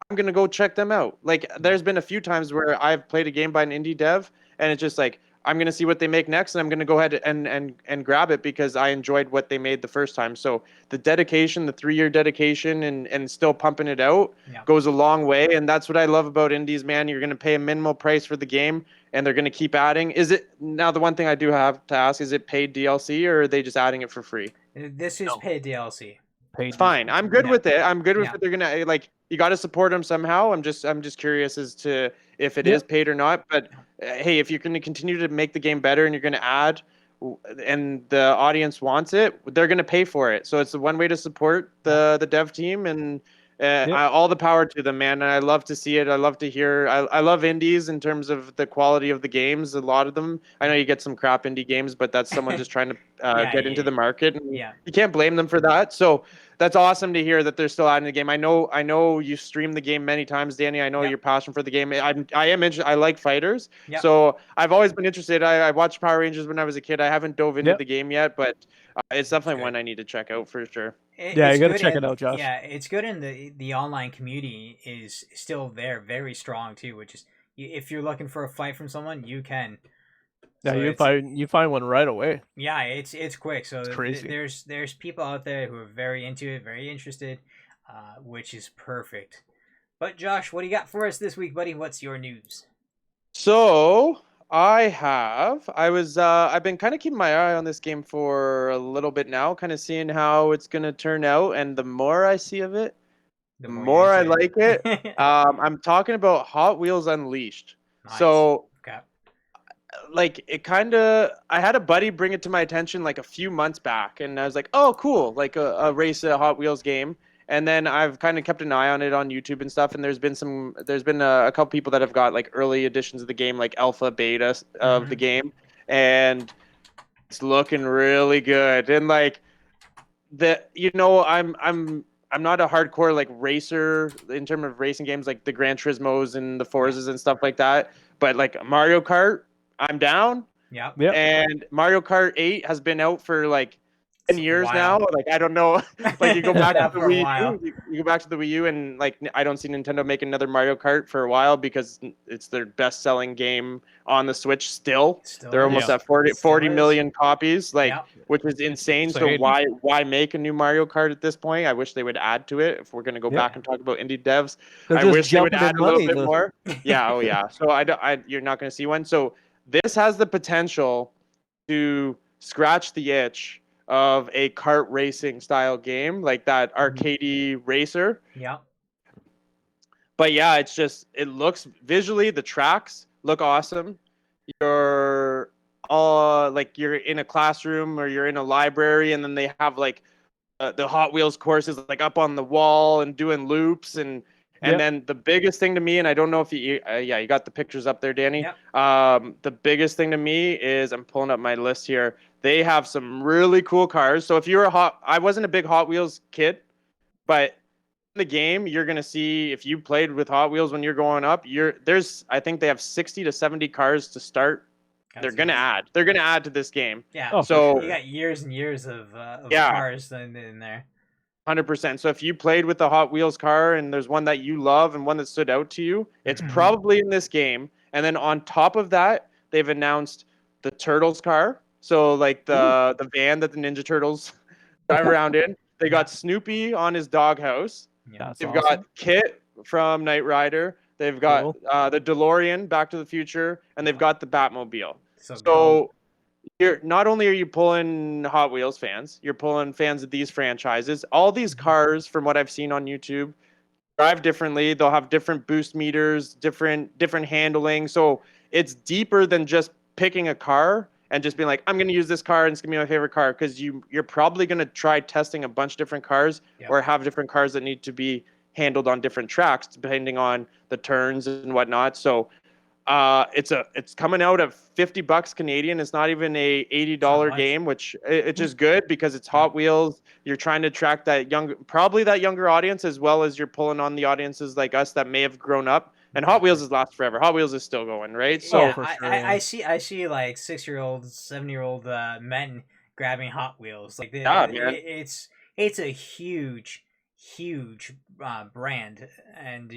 I'm gonna go check them out. Like, there's been a few times where I've played a game by an indie dev, and it's just like, I'm gonna see what they make next, and I'm gonna go ahead and grab it because I enjoyed what they made the first time. So the dedication, the 3-year dedication, and still pumping it out goes a long way. And that's what I love about indies, man. You're gonna pay a minimal price for the game, and they're gonna keep adding. Is it now? The one thing I do have to ask is it paid DLC or are they just adding it for free? This is paid DLC. It's fine. I'm good with it. I'm good with it. They're gonna like, you got to support them somehow. I'm just curious as to if it is paid or not. But hey, if you're going to continue to make the game better and you're going to add, and the audience wants it, they're going to pay for it. So it's the one way to support the dev team, and all the power to them, man. And I love to see it. I love to hear. I love indies in terms of the quality of the games. A lot of them. I know you get some crap indie games, but that's someone just trying to get into the market. And you can't blame them for that. So that's awesome to hear that they're still adding the game. I know you stream the game many times, Danny. I know your passion for the game. I am interested. I like fighters, so I've always been interested. I watched Power Rangers when I was a kid. I haven't dove into the game yet, but it's definitely one I need to check out for sure. You gotta check it out, Josh. Yeah, it's good, and the online community is still there, very strong too. Which is, if you're looking for a fight from someone, you can. Yeah, so you find one right away. Yeah, it's quick. So it's crazy. There's people out there who are very into it, very interested, which is perfect. But Josh, what do you got for us this week, buddy? What's your news? So I've been kind of keeping my eye on this game for a little bit now, kind of seeing how it's gonna turn out, and the more I see of it, the more I like it. I'm talking about Hot Wheels Unleashed. Nice. So like, I had a buddy bring it to my attention like a few months back, and I was like, oh cool, like a race a Hot Wheels game. And then I've kind of kept an eye on it on YouTube and stuff, and there's been a couple people that have got like early editions of the game, like alpha, beta of the game, and it's looking really good. And like I'm not a hardcore like racer in terms of racing games, like the Gran Turismos and the Forzas and stuff like that, but like Mario Kart, I'm down. Yeah. And Mario Kart 8 has been out for like 10 years now. Like, I don't know. Like, you go back to the Wii U, you go back to the Wii U, and like, I don't see Nintendo making another Mario Kart for a while because it's their best-selling game on the Switch still. They're almost at 40 million copies, like, which is insane. So why make a new Mario Kart at this point? I wish they would add to it. If we're gonna go back and talk about indie devs, I wish they would add a little bit more. Yeah, oh yeah. So you're not gonna see one. So this has the potential to scratch the itch of a kart racing style game, like that arcadey racer. Yeah. But yeah, it looks visually, the tracks look awesome. You're like you're in a classroom or you're in a library, and then they have like the Hot Wheels courses like up on the wall and doing loops, and then the biggest thing to me, and I don't know if you got the pictures up there, Danny. The biggest thing to me is, I'm pulling up my list here. They have some really cool cars. So if you're I wasn't a big Hot Wheels kid, but in the game, you're gonna see, if you played with Hot Wheels when you're growing up, I think they have 60 to 70 cars to start. They're gonna add to this game. Yeah. So you got years and years of cars in there. 100%. So if you played with the Hot Wheels car and there's one that you love and one that stood out to you, it's probably in this game. And then on top of that, they've announced the Turtles car. So like the van that the Ninja Turtles drive around in. They got Snoopy on his doghouse. That's They've awesome. got Kit from Knight Rider. They've got the DeLorean, Back to the Future, and they've got the Batmobile. So you're not only are you pulling Hot Wheels fans, you're pulling fans of these franchises. All these cars, from what I've seen on YouTube, drive differently. They'll have different boost meters, different handling. So it's deeper than just picking a car and just being like, I'm going to use this car and it's going to be my favorite car, because you're probably going to try testing a bunch of different cars or have different cars that need to be handled on different tracks depending on the turns and whatnot. So it's coming out at $50 Canadian. It's not even a $80 game, which it's just good because it's Hot Wheels. You're trying to attract that younger audience, as well as you're pulling on the audiences like us that may have grown up. And Hot Wheels is last forever. Hot Wheels is still going, right? So I see like 6-year-old, 7-year-old men grabbing Hot Wheels. Like it's a huge brand, and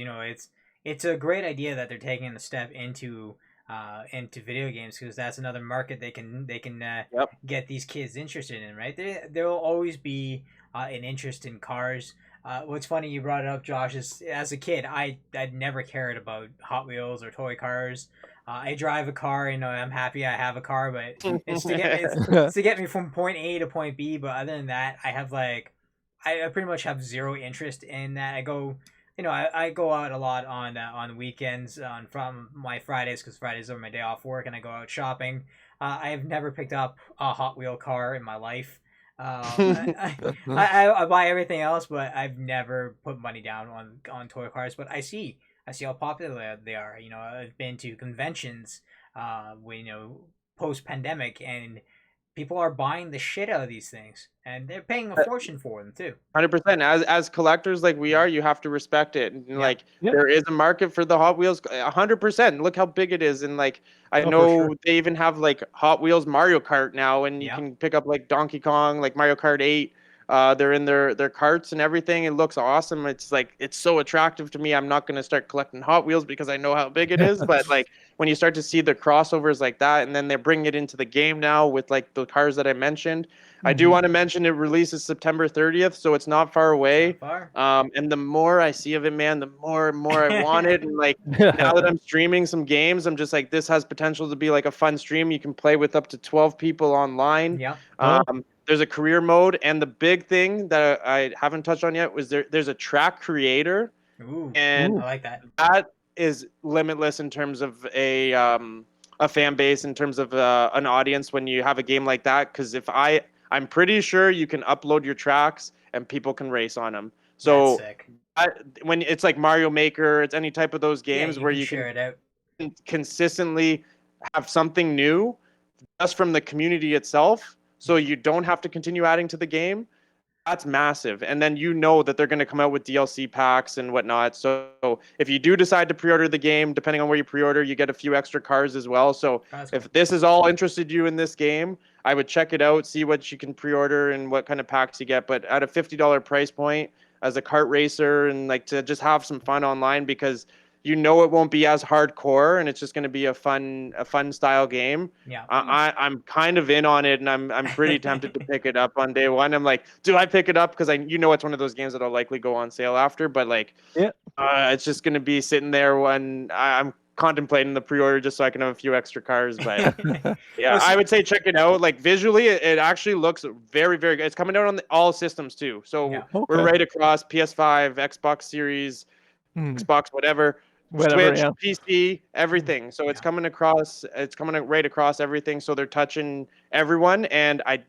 it's a great idea that they're taking a step into video games, because that's another market they can get these kids interested in, right? There will always be an interest in cars. What's funny, you brought it up, Josh, is as a kid, I'd never cared about Hot Wheels or toy cars. I drive a car, I'm happy I have a car, but it's to get me from point A to point B. But other than that, I pretty much have zero interest in that. I go out a lot on weekends, from my Fridays, because Fridays are my day off work, and I go out shopping. I have never picked up a Hot Wheel car in my life. I buy everything else, but I've never put money down on toy cars. But I see how popular they are. I've been to conventions, post pandemic, and people are buying the shit out of these things, and they're paying a fortune for them too. 100%. As collectors like we are, you have to respect it. And there is a market for the Hot Wheels. 100%. Look how big it is. And I know they even have Hot Wheels Mario Kart now, and you can pick up Donkey Kong, Mario Kart 8. They're in their carts and everything. It looks awesome. It's so attractive to me. I'm not going to start collecting Hot Wheels because I know how big it is. But when you start to see the crossovers like that, and then they're bringing it into the game now with the cars that I mentioned. I do want to mention it releases September 30th, so it's not far away. And the more I see of it, man, the more and more I want it. And now that I'm streaming some games, I'm just this has potential to be a fun stream. You can play with up to 12 people online. There's a career mode, and the big thing that I haven't touched on yet was there's a track creator. I like that. That is limitless in terms of a fan base, in terms of an audience when you have a game like that. Because I'm pretty sure you can upload your tracks and people can race on them. So when it's like Mario Maker, it's any type of those games where you can share it out, consistently have something new just from the community itself. So you don't have to continue adding to the game. That's massive. And then that they're going to come out with DLC packs and whatnot. So if you do decide to pre-order the game, depending on where you pre-order, you get a few extra cars as well. So if this is all interested you in this game, I would check it out, see what you can pre-order and what kind of packs you get. But at a $50 price point as a kart racer, and to just have some fun online, because it won't be as hardcore, and it's just going to be a fun style game. I'm kind of in on it, and I'm pretty tempted to pick it up on day one. I'm like, do I pick it up? Because it's one of those games that'll likely go on sale after. But it's just going to be sitting there when I'm contemplating the pre-order, just so I can have a few extra cars. But I would say check it out. Visually, it actually looks very, very good. It's coming out on all systems too. So we're right across PS5, Xbox Series, Xbox, whatever. Switch, PC, everything. So it's coming right across everything. So they're touching everyone, and I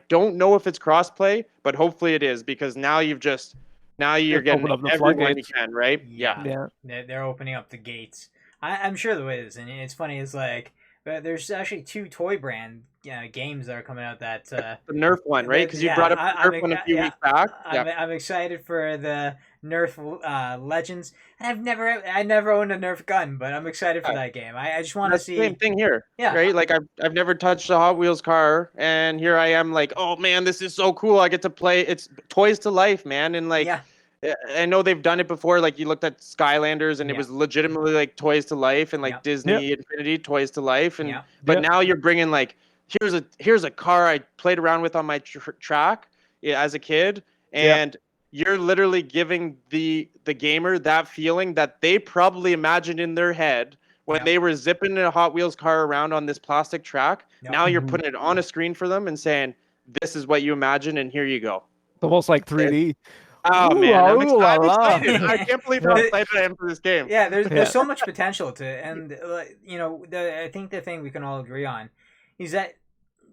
don't know if it's crossplay, but hopefully it is, because now you're getting everyone you can, right? They're opening up the gates. I'm sure there is, and it's funny. It's there's actually 2 toy brand games that are coming out. That the Nerf one, right? Because you brought up the Nerf one a few weeks back. I'm excited for the Nerf Legends. And I never owned a Nerf gun, but I'm excited for that game. I just want to see. Same thing here. Right? I've never touched a Hot Wheels car, and here I am oh man, this is so cool. I get to play. It's toys to life, man. And I know they've done it before. You looked at Skylanders, and it was legitimately toys to life, and Disney Infinity toys to life, and but now you're bringing here's a car I played around with on my track as a kid, and you're literally giving the gamer that feeling that they probably imagined in their head when they were zipping in a Hot Wheels car around on this plastic track. Now you're putting it on a screen for them and saying, "This is what you imagined, and here you go." Almost like 3D. Oh man, I'm excited. I can't believe how excited I am for this game. Yeah, there's so much potential to it, and I think the thing we can all agree on is that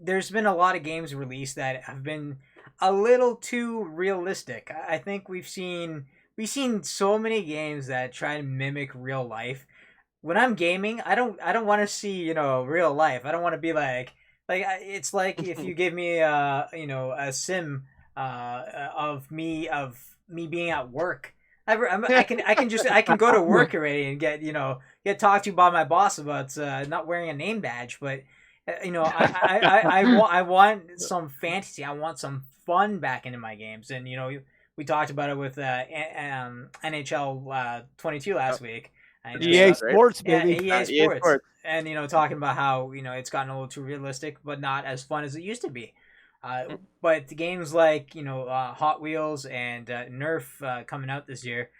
there's been a lot of games released that have been a little too realistic. I think we've seen so many games that try to mimic real life. When I'm gaming, I don't want to see real life. I don't want to be like it's like if you give me a sim of me being at work. I can go to work already and get talked to by my boss about not wearing a name badge, but I want some fantasy. I want some fun back into my games, and we talked about it with NHL 22 last week. EA Sports, baby. EA Sports. And talking about how it's gotten a little too realistic, but not as fun as it used to be. But the games like Hot Wheels and Nerf coming out this year,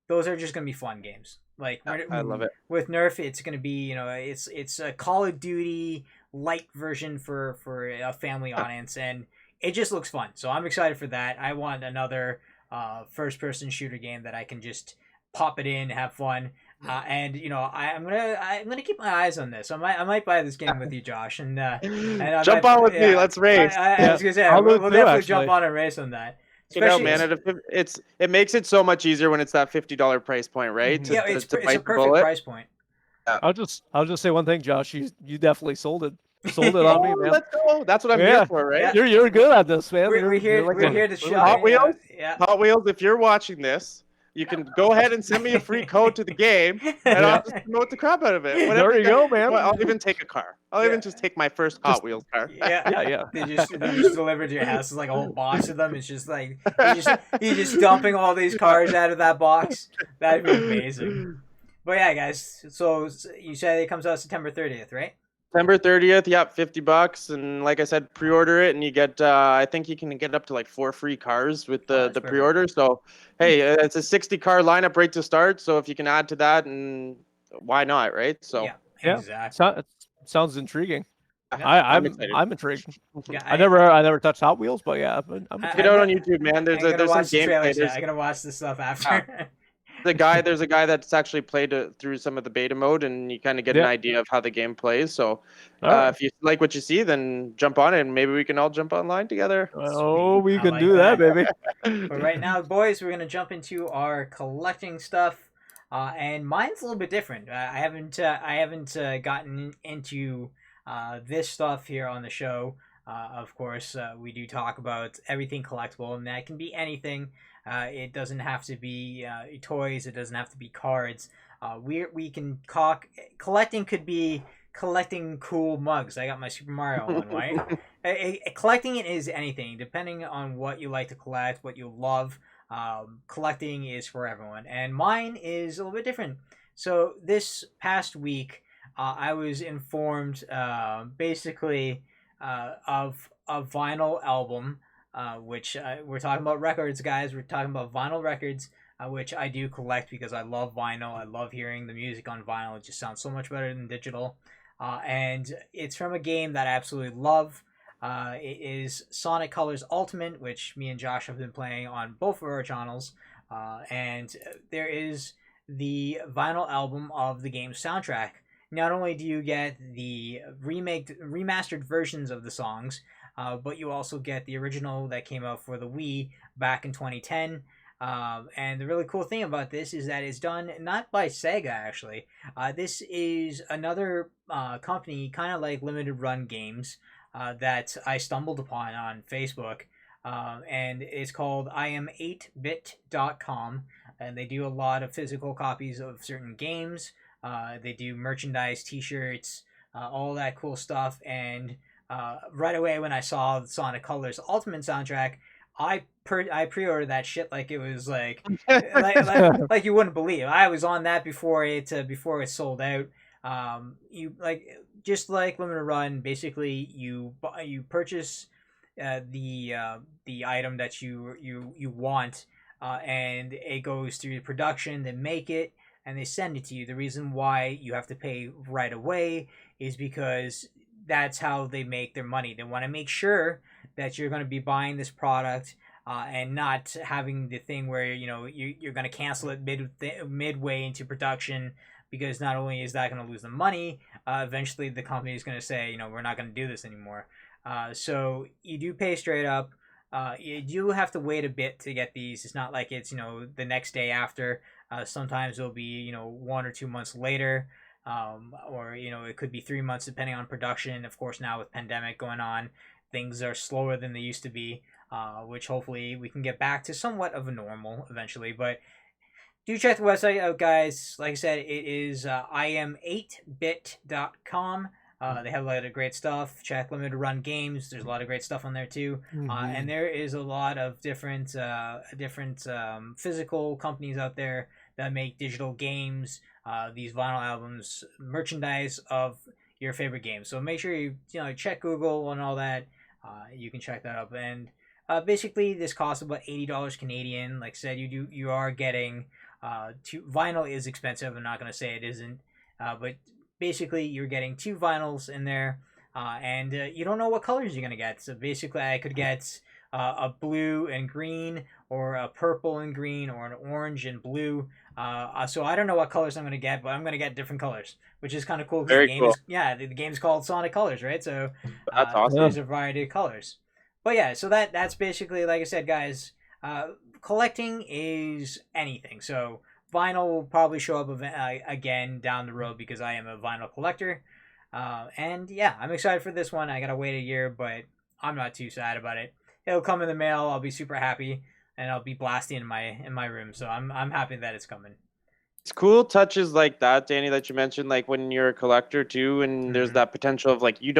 those are just gonna be fun games. Like I love it. With Nerf, it's gonna be it's a Call of Duty light version for a family audience, and it just looks fun. So I'm excited for that. I want another first person shooter game that I can just pop it in, have fun. And I'm gonna keep my eyes on this. I might buy this game with you, Josh, and jump on with me. Let's race. I was gonna say we'll definitely jump on and race on that. Man, it makes it so much easier when it's that $50 price point, right? It's a perfect price point. I'll just say one thing, Josh. You definitely sold it. Sold it on me, man. Let's go. That's what I'm here for, right? Yeah. You're good at this, man. We're here to show Hot Wheels. Hot Wheels. If you're watching this, you can go ahead and send me a free code to the game, and I'll just promote the crap out of it. There you go, man. I'll even take a car. I'll even just take my first Hot Wheels car. Yeah. They just delivered to your house. It's like a whole box of them. It's just like you're just dumping all these cars out of that box. That'd be amazing. But yeah, guys. So you said it comes out September 30th, right? September 30th, yep, $50, and like I said, pre-order it, and you get. I think you can get up to like 4 free cars with the pre-order. So, hey, it's a 60-car lineup right to start. So if you can add to that, and why not, right? So yeah, exactly. Sounds intriguing. I'm intrigued. Yeah, I never touched Hot Wheels, but yeah, get out on YouTube, man. There's some gameplay. I'm gonna watch this stuff after. There's a guy that's actually played through some of the beta mode, and you kind of get an idea of how the game plays. So if you like what you see, then jump on it, and maybe we can all jump online together. Oh, we can do that, baby. But right now, boys, we're gonna jump into our collecting stuff, and mine's a little bit different. I haven't gotten into this stuff here on the show. Of course, we do talk about everything collectible, and that can be anything. It doesn't have to be toys. It doesn't have to be cards. We can collecting could be collecting cool mugs. I got my Super Mario one, right? Collecting it is anything, depending on what you like to collect, what you love. Collecting is for everyone, and mine is a little bit different. So this past week, I was informed, basically, of a vinyl album. Which we're talking about records, guys. We're talking about vinyl records, which I do collect because I love vinyl. I love hearing the music on vinyl. It just sounds so much better than digital. And it's from a game that I absolutely love. It is Sonic Colors Ultimate, which me and Josh have been playing on both of our channels. And there is the vinyl album of the game's soundtrack. Not only do you get the remastered versions of the songs, but you also get the original that came out for the Wii back in 2010. And the really cool thing about this is that it's done not by Sega, actually. This is another company, kind of like Limited Run Games, that I stumbled upon on Facebook. And it's called iam8bit.com. And they do a lot of physical copies of certain games. They do merchandise, t-shirts, all that cool stuff. And right away when I saw the Sonic Colors Ultimate soundtrack, I pre-ordered that shit like it was like you wouldn't believe. I was on that before it sold out. just like limited run, basically you purchase the item that you want, and it goes through production. They make it and they send it to you. The reason why you have to pay right away is because that's how they make their money. They want to make sure that you're going to be buying this product, and not having the thing where you're going to cancel it midway into production, because not only is that going to lose the money, eventually the company is going to say, we're not going to do this anymore. So you do pay straight up. You do have to wait a bit to get these. It's not like it's the next day after. Sometimes it'll be 1 or 2 months later, or it could be 3 months depending on production. Of course, now with pandemic going on, things are slower than they used to be, which hopefully we can get back to somewhat of a normal eventually. But do check the website out, guys. Like I said, it is im8bit.com. They have a lot of great stuff. Check limited run games. There's a lot of great stuff on there too. And there is a lot of different physical companies out there that make digital games, these vinyl albums, merchandise of your favorite games. So make sure you check Google and all that. You can check that up. And basically, this costs about $80 Canadian. Like I said, you are getting vinyl is expensive. I'm not going to say it isn't, but basically you're getting 2 vinyls in there, and you don't know what colors you're going to get. So basically I could get a blue and green, or a purple and green, or an orange and blue. So I don't know what colors I'm going to get, but I'm going to get different colors, which is kind of cool. Very cool. The game's called Sonic Colors, right? So that's awesome. There's a variety of colors. But yeah, so that's basically, like I said, guys, collecting is anything. So vinyl will probably show up again down the road, because I am a vinyl collector. And yeah, I'm excited for this one. I gotta wait a year, but I'm not too sad about it. It'll come in the mail. I'll be super happy, and I'll be blasting in my room. So I'm happy that it's coming. It's cool touches like that, Danny, that you mentioned, like when you're a collector too, and there's that potential of like you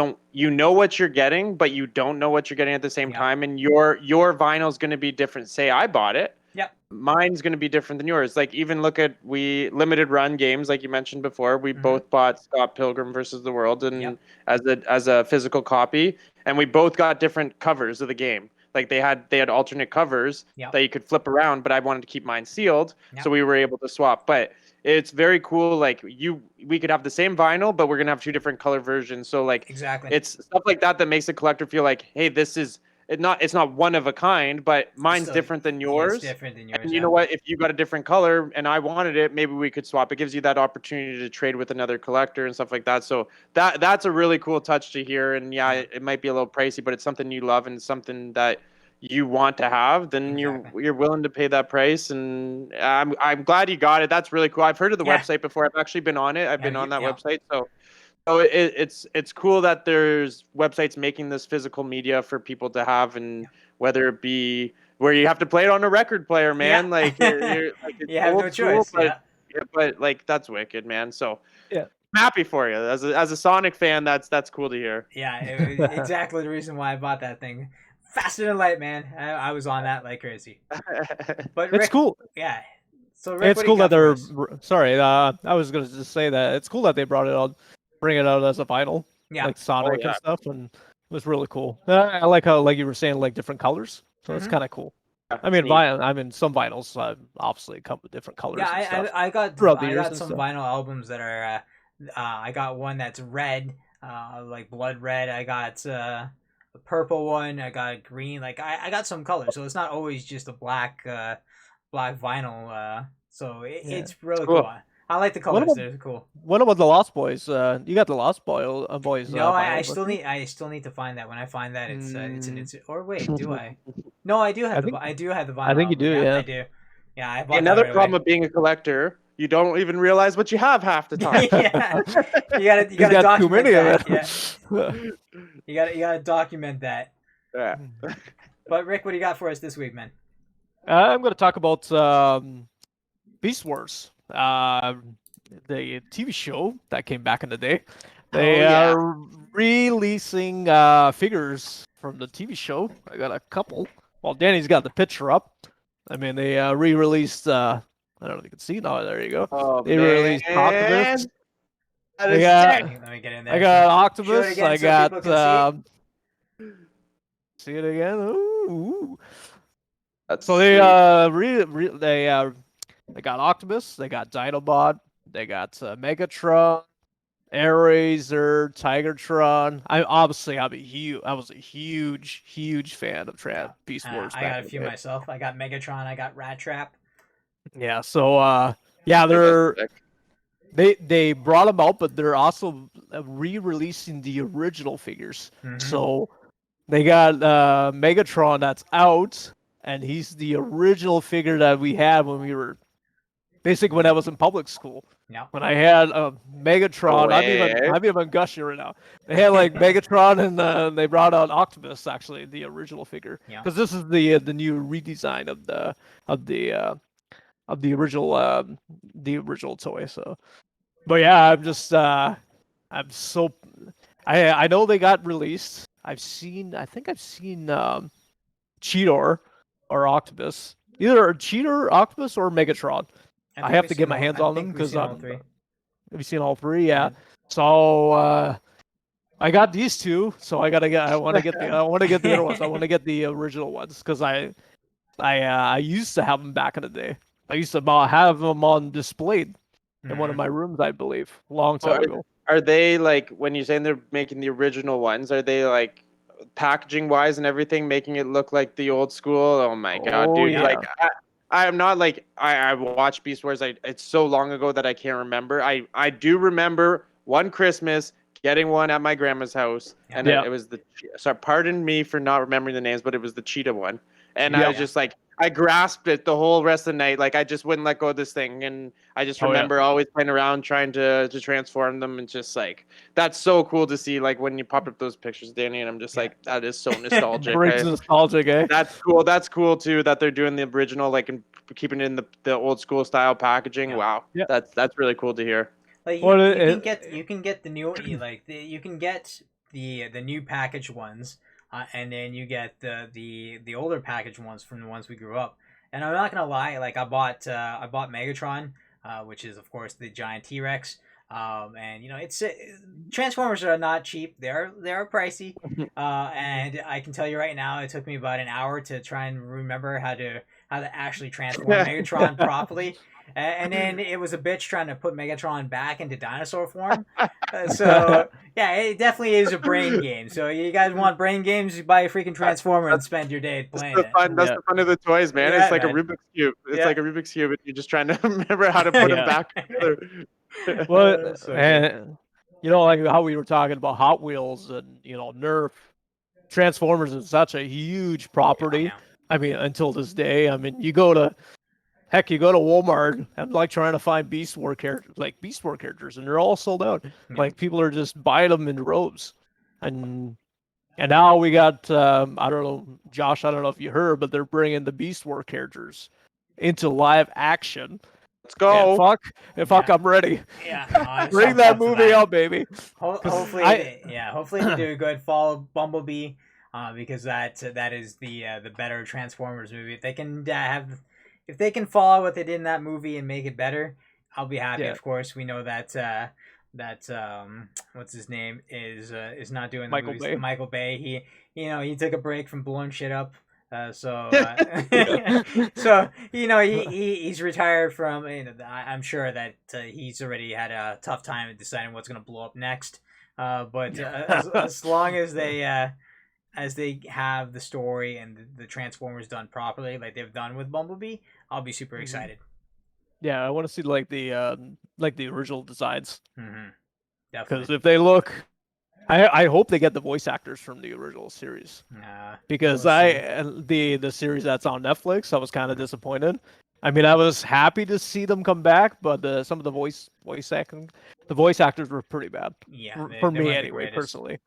know what you're getting, but you don't know what you're getting at the same time, and your vinyl is going to be different. Say I bought it. Yep. Mine's going to be different than yours. Like even look at limited run games, like you mentioned before. We both bought Scott Pilgrim versus the World and as a physical copy, and we both got different covers of the game. Like they had alternate covers that you could flip around, but I wanted to keep mine sealed, so we were able to swap. But it's very cool. Like we could have the same vinyl, but we're gonna have 2 different color versions. So like exactly, it's stuff like that makes the collector feel like, hey, this is it's not one of a kind, but mine's different than yours. It's different than yours. And you know what? If you got a different color and I wanted it, maybe we could swap. It gives you that opportunity to trade with another collector and stuff like that. So that's a really cool touch to hear. And it might be a little pricey, but it's something you love and something that you want to have. Then you're willing to pay that price. And I'm glad you got it. That's really cool. I've heard of the website before. I've actually been on it. I've been on that website. So it's cool that there's websites making this physical media for people to have, and whether it be where you have to play it on a record player, man, like you're like you have no choice. But like that's wicked, man. So I'm happy for you as a Sonic fan. That's cool to hear. Yeah, exactly the reason why I bought that thing. Faster than light, man. I was on that like crazy. But Rick, it's cool. Yeah. So Rick, it's cool that they're sorry. I was gonna just say that it's cool that they brought it on. Bring it out as a vinyl, like Sonic and stuff, and it was really cool. I like how, like you were saying, like different colors, so it's kind of cool. I mean, some vinyls obviously come with different colors. Yeah, I got some vinyl albums that are. I got one that's red, like blood red. I got a purple one. I got green. Like I got some colors, so it's not always just a black vinyl. So it's really cool. I like the colors. They're cool. What about the Lost Boys? You got the Lost Boys. No, I still need to find that. When I find that, it's or wait, do I? No, I do have the vinyl. I think you do. Yeah, I do. Yeah, I bought another that problem of being a collector. You don't even realize what you have half the time. you gotta document too many that. Of it. Yeah. You gotta document that. Yeah. But Rick, what do you got for us this week, man? I'm gonna talk about Beast Wars. The TV show that came back in the day. They are releasing figures from the TV show. I got a couple. Well, Danny's got the picture up. I mean, they re-released. I don't know if you can see. No, there you go. Oh, they released Optimus. That I is got, sick. Let me get in there. I got Show it Octopus. again I so people got can see it again. Ooh. That's So they sweet. they got Octopus. They got Dinobot. They got Megatron. Airazor, Tigertron. I was a huge fan of Yeah. Beast Wars I back got in a the few day. myself. I got Megatron. I got Rat Trap. Yeah, so yeah, That's sick. they brought them out, but they're also re-releasing the original figures. Mm-hmm. So they got Megatron that's out, and he's the original figure that we had when we were basically when I was in public school. Yeah. When I had Megatron, No way. I'm even gushing right now. They had like Megatron, and they brought out Optimus, actually, the original figure, Yeah. because this is the new redesign of the original toy. So, but yeah, I'm so I know they got released. I think I've seen Cheetor or Octopus, either Cheetor, Octopus, or Megatron. I have to get my hands on them because all three. have you seen all three? Yeah. Yeah. So I got these two. So I want to get the other ones. I want to get the original ones because I used to have them back in the day. I used to have them on display in one of my rooms, I believe, a long time ago. Are they like when you're saying they're making the original ones? Are they like packaging wise and everything, making it look like the old school? Oh my god, Oh dude! yeah. Like I'm not like I watched Beast Wars. It's so long ago that I can't remember. I do remember one Christmas getting one at my grandma's house, and Yeah. it was the. So pardon me for not remembering the names, but it was the cheetah one, and I Yeah. was just like. I grasped it the whole rest of the night. Like I just wouldn't let go of this thing, and I just Oh, yeah. remember always playing around trying to transform them, and just like that's so cool to see. Like when you pop up those pictures, Danny, and I'm just like, that is so nostalgic. Brings nostalgic, eh? That's cool. That's cool too that they're doing the original, like and keeping it in the old school style packaging. Yeah. Wow, Yeah. that's really cool to hear. Like Well, you can get the new you can get the new package ones, and then you get the older package ones from the ones we grew up. And I'm not gonna lie, like I bought Megatron, which is of course the giant T-Rex. And it's Transformers are not cheap. They are pricey. And I can tell you right now, it took me about an hour to try and remember how to actually transform Megatron properly. And then it was a bitch trying to put Megatron back into dinosaur form. So yeah, it definitely is a brain game. So you guys want brain games? You buy a freaking Transformer and spend your day playing it. That's the fun of the toys, man. Yeah, It's like man. a Rubik's cube. It's Yeah. like a Rubik's cube, and you're just trying to remember how to put them Yeah. back together. Well, So and like how we were talking about Hot Wheels and Nerf, Transformers is such a huge property. Yeah. I mean, until this day, I mean, you go to Walmart and like trying to find Beast War characters, and they're all sold out. Yeah. Like people are just buying them in droves, and now we got I don't know, Josh, I don't know if you heard, but they're bringing the Beast War characters into live action. Let's go. And fuck, I'm ready. Yeah, no, I'm Bring so that pumped for movie out, baby. Hopefully, hopefully they do a good follow Bumblebee, because that is the better Transformers movie. If they can if they can follow what they did in that movie and make it better, I'll be happy. Yeah. Of course, we know that what's his name is not doing the Michael movies. Bay. Michael Bay. He took a break from blowing shit up. So he's retired from. I'm sure that he's already had a tough time deciding what's going to blow up next. But as long as they have the story and the Transformers done properly, like they've done with Bumblebee, I'll be super excited. Yeah, I want to see like the original designs. Mm-hmm. Because Definitely. if they look, I hope they get the voice actors from the original series. Because the series that's on Netflix, I was kind of disappointed. I mean, I was happy to see them come back, but some of the voice actors were pretty bad. Yeah, for they me weren't the anyway, greatest. personally.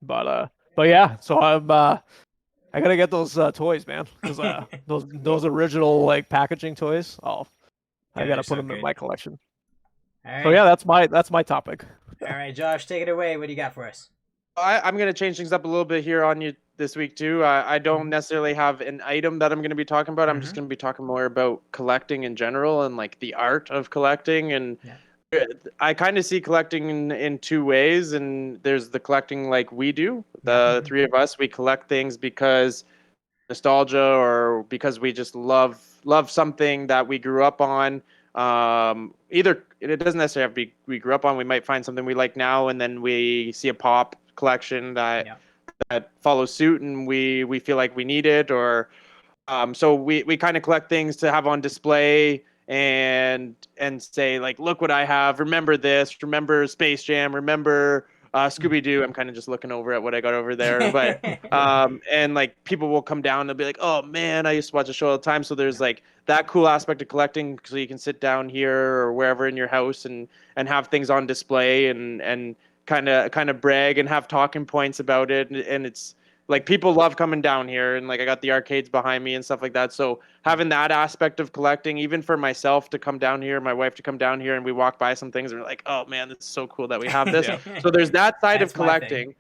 But yeah, so I gotta get those toys, man. Because those original like packaging toys. Oh, I gotta put them in my collection. All right. So yeah, that's my topic. All right, Josh, take it away. What do you got for us? I'm going to change things up a little bit here on you this week too. I don't necessarily have an item that I'm going to be talking about. I'm just going to be talking more about collecting in general and like the art of collecting and I kind of see collecting in two ways, and there's the collecting like we do. The three of us, we collect things because nostalgia or because we just love something that we grew up on. Either it doesn't necessarily have to be we grew up on. We might find something we like now, and then we see a pop collection that follows suit, and we feel like we need it, or so we kind of collect things to have on display and say like, look what I have. Remember this. Remember Space Jam. Remember Scooby Doo. I'm kind of just looking over at what I got over there, but and like people will come down and be like, oh man, I used to watch the show all the time. So there's like that cool aspect of collecting, so you can sit down here or wherever in your house and have things on display and kind of brag and have talking points about it, and it's like people love coming down here, and like I got the arcades behind me and stuff like that. So having that aspect of collecting, even for myself to come down here, my wife to come down here, and we walk by some things and we're like, oh man, this is so cool that we have this. So there's that side of collecting.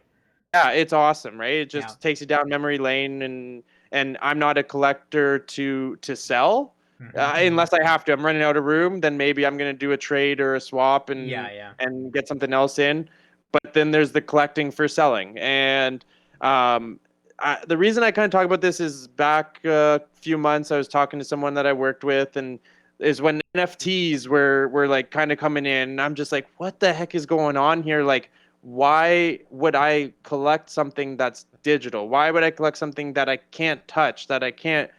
Yeah, it's awesome, right? It just takes you down memory lane, and I'm not a collector to sell. Unless I have to. I'm running out of room, then maybe I'm gonna do a trade or a swap and get something else in. But then there's the collecting for selling, and the reason I kind of talk about this is back a few months I was talking to someone that I worked with, and is when NFTs were like kind of coming in. And I'm just like, what the heck is going on here? Like, why would I collect something that's digital? Why would I collect something that I can't touch, that I can't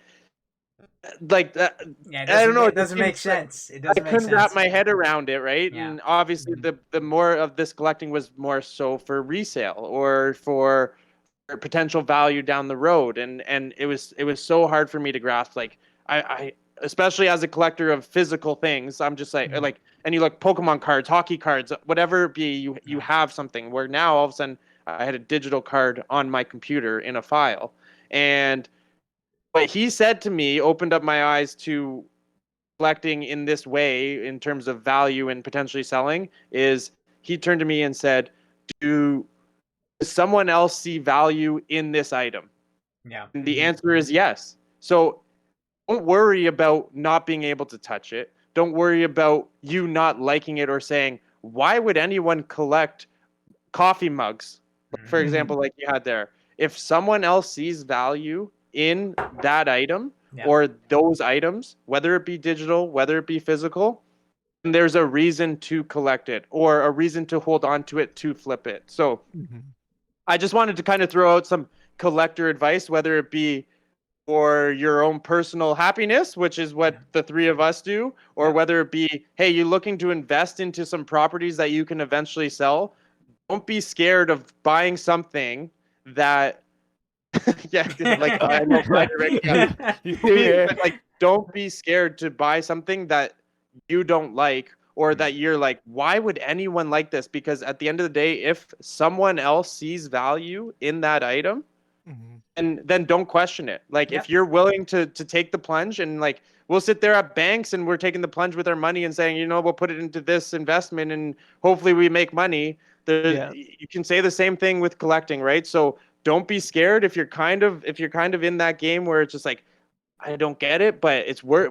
like that? Yeah, I don't know. It doesn't make sense. It doesn't I couldn't make sense. wrap my head around it, right? Yeah. And obviously, the more of this collecting was more so for resale or for potential value down the road, and it was so hard for me to grasp. Like I especially as a collector of physical things, I'm just like and you look Pokemon cards, hockey cards, whatever it be, you have something where now all of a sudden I had a digital card on my computer in a file. And what he said to me opened up my eyes to collecting in this way in terms of value and potentially selling. Is he turned to me and said, does someone else see value in this item? Yeah. And the answer is yes. So don't worry about not being able to touch it. Don't worry about you not liking it or saying, why would anyone collect coffee mugs, for example, like you had there? If someone else sees value in that item or those items, whether it be digital, whether it be physical, then there's a reason to collect it or a reason to hold on to it, to flip it. So I just wanted to kind of throw out some collector advice, whether it be for your own personal happiness, which is what the three of us do, or whether it be, hey, you're looking to invest into some properties that you can eventually sell. Don't be scared of buying something that, like I know like don't be scared to buy something that you don't like, or that you're like, why would anyone like this? Because at the end of the day, if someone else sees value in that item, and then don't question it. Like if you're willing to take the plunge, and like we'll sit there at banks and we're taking the plunge with our money and saying, we'll put it into this investment and hopefully we make money. You can say the same thing with collecting, right? So don't be scared if you're kind of in that game where it's just like, I don't get it, but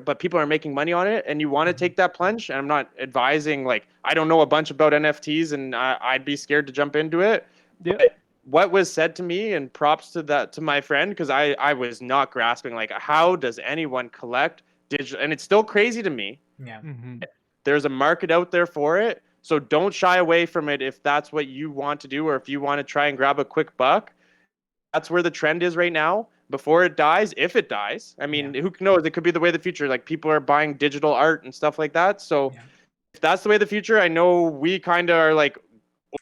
but people are making money on it, and you want to take that plunge. And I'm not advising, like, I don't know a bunch about NFTs, and I'd be scared to jump into it. Yeah. But what was said to me, and props to my friend, because I was not grasping, like, how does anyone collect digital? And it's still crazy to me. Yeah. There's a market out there for it, so don't shy away from it if that's what you want to do, or if you want to try and grab a quick buck. That's where the trend is right now. Before it dies, if it dies, I mean, who knows? It could be the way of the future. Like people are buying digital art and stuff like that. So if that's the way of the future, I know we kind of are like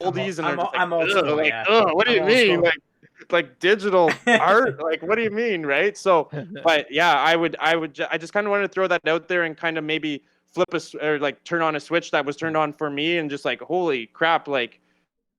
oldies, and are just like, I'm old school, like, what do you mean? Like digital art? Like, what do you mean, right? So, but yeah, I just kind of wanted to throw that out there and kind of maybe flip or like turn on a switch that was turned on for me, and just like, holy crap, like,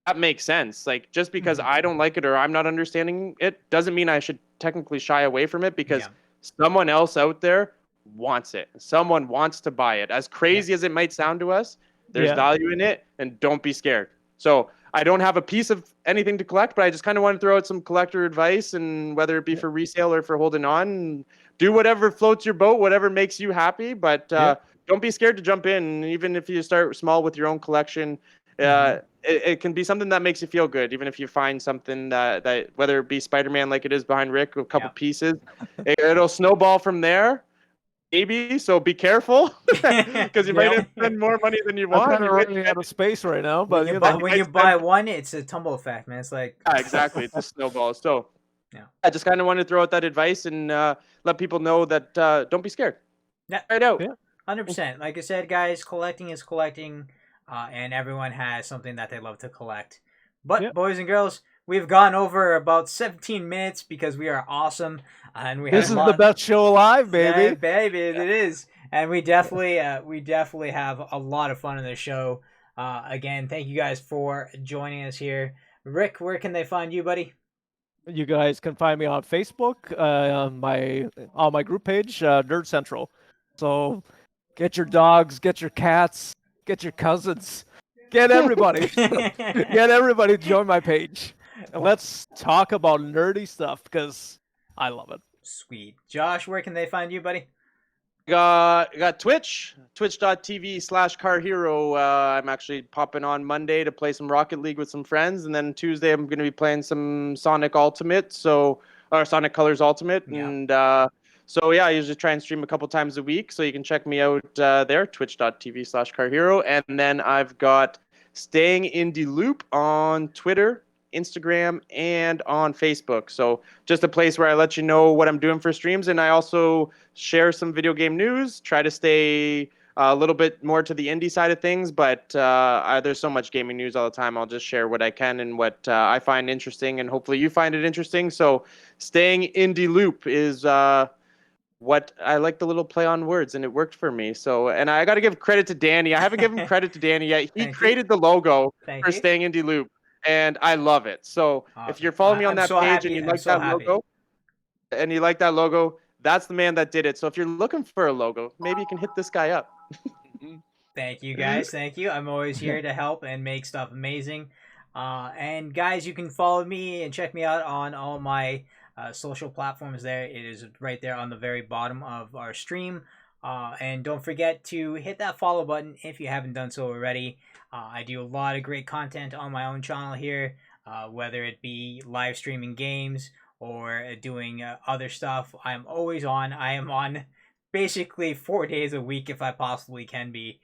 that makes sense. Like, just because I don't like it or I'm not understanding it doesn't mean I should technically shy away from it, because someone else out there wants it. Someone wants to buy it. As crazy as it might sound to us, there's value in it, and don't be scared. So I don't have a piece of anything to collect, but I just kind of want to throw out some collector advice, and whether it be for resale or for holding on, and do whatever floats your boat, whatever makes you happy. But don't be scared to jump in. Even if you start small with your own collection, it can be something that makes you feel good. Even if you find something that whether it be Spider-Man like it is behind Rick, a couple pieces, it'll snowball from there. Maybe, so be careful because you might spend more money than you want. I'm kind of running out of space right now, but when you buy one, it's a tumble effect, man. It's like exactly, it's a snowball. So I just kind of wanted to throw out that advice and let people know that don't be scared. Yeah, right out. 100%. Like I said, guys, collecting is collecting, and everyone has something that they love to collect. But boys and girls, we've gone over about 17 minutes because we are awesome. And we this is the best show alive, baby. Yeah, baby, it is. And we definitely have a lot of fun in this show. Again, thank you guys for joining us here. Rick, where can they find you, buddy? You guys can find me on Facebook, on my group page, Nerd Central. So get your dogs, get your cats, get your cousins, get everybody, get everybody to join my page. And let's talk about nerdy stuff because I love it. Sweet. Josh, where can they find you, buddy? Got Twitch, twitch.tv/CarrHero. I'm actually popping on Monday to play some Rocket League with some friends, and then Tuesday I'm going to be playing some Sonic Ultimate, or Sonic Colors Ultimate, and so I usually try and stream a couple times a week, so you can check me out there, twitch.tv/CarrHero, and then I've got Staying in the Loop on Twitter, Instagram, and on Facebook. So just a place where I let you know what I'm doing for streams, and I also share some video game news, try to stay a little bit more to the indie side of things, but there's so much gaming news all the time. I'll just share what I can and what I find interesting, and hopefully you find it interesting. So Staying in the Loop is what I like, the little play on words, and it worked for me. So, and I got to give credit to Danny. I haven't given credit to Danny yet. He created the logo for Staying in the Loop, and I love it. So if you're following me on that page and you like that logo, that's the man that did it. So if you're looking for a logo, maybe you can hit this guy up. Thank you, guys. Thank you. I'm always here to help and make stuff amazing. And guys, you can follow me and check me out on all my social platforms there. It is right there on the very bottom of our stream. And don't forget to hit that follow button if you haven't done so already. I do a lot of great content on my own channel here, whether it be live streaming games or doing other stuff. I'm always on. I am on basically 4 days a week if I possibly can be,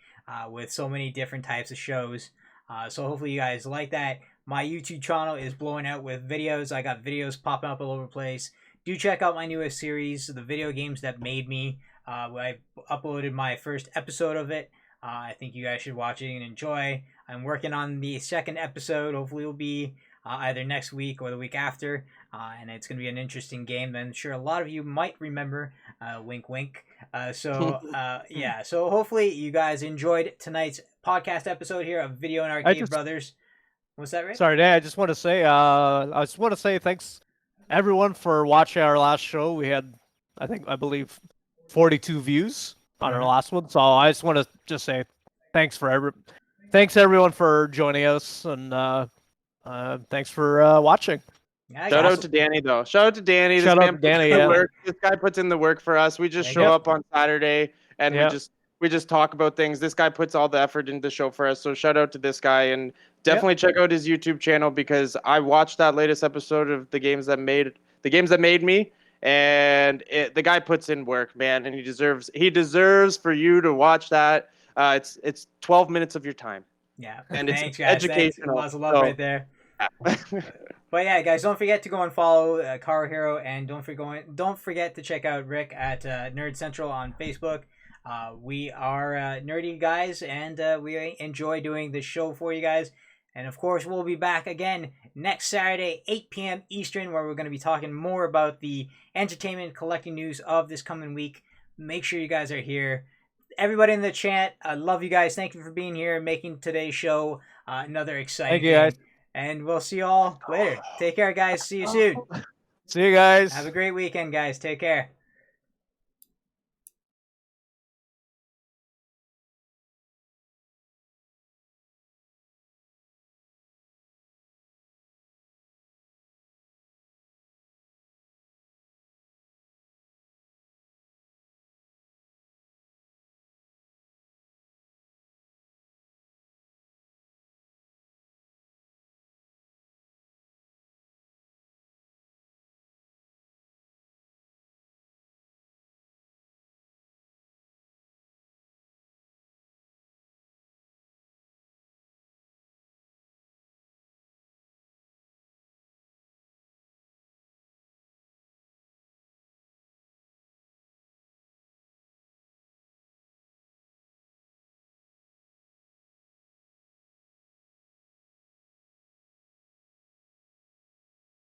with so many different types of shows. So hopefully you guys like that. My YouTube channel is blowing out with videos. I got videos popping up all over the place. Do check out my newest series, The Video Games That Made Me. I uploaded my first episode of it. I think you guys should watch it and enjoy. I'm working on the second episode. Hopefully it will be either next week or the week after. And it's going to be an interesting game that I'm sure a lot of you might remember. Wink, wink. So hopefully you guys enjoyed tonight's podcast episode here of Video and Arcade Brothers. What's that, Rick? Sorry, Dan. I just want to say, thanks everyone for watching our last show. We had, I believe, 42 views on our last one. So I just want to say thanks everyone for joining us, and thanks for watching. Yeah, Shout out to Danny, though. Shout out to Danny. Shout out to Danny. This guy puts in the work for us. We just show up on Saturday and we just talk about things. This guy puts all the effort into the show for us. So shout out to this guy, and definitely check out his YouTube channel, because I watched that latest episode of the games that made me, and the guy puts in work, man, and he deserves for you to watch that. It's 12 minutes of your time. Yeah, and thanks, it's guys. educational. Lots of love right there. But yeah, guys, don't forget to go and follow CarrHero, and don't forget to check out Rick at Nerd Central on Facebook. We are nerdy guys, and we enjoy doing this show for you guys. And of course, we'll be back again next Saturday, 8 p.m. Eastern, where we're going to be talking more about the entertainment collecting news of this coming week. Make sure you guys are here. Everybody in the chat, I love you guys. Thank you for being here and making today's show another exciting Thank you, guys. And we'll see you all later. Take care, guys. See you soon. See you guys. Have a great weekend, guys. Take care.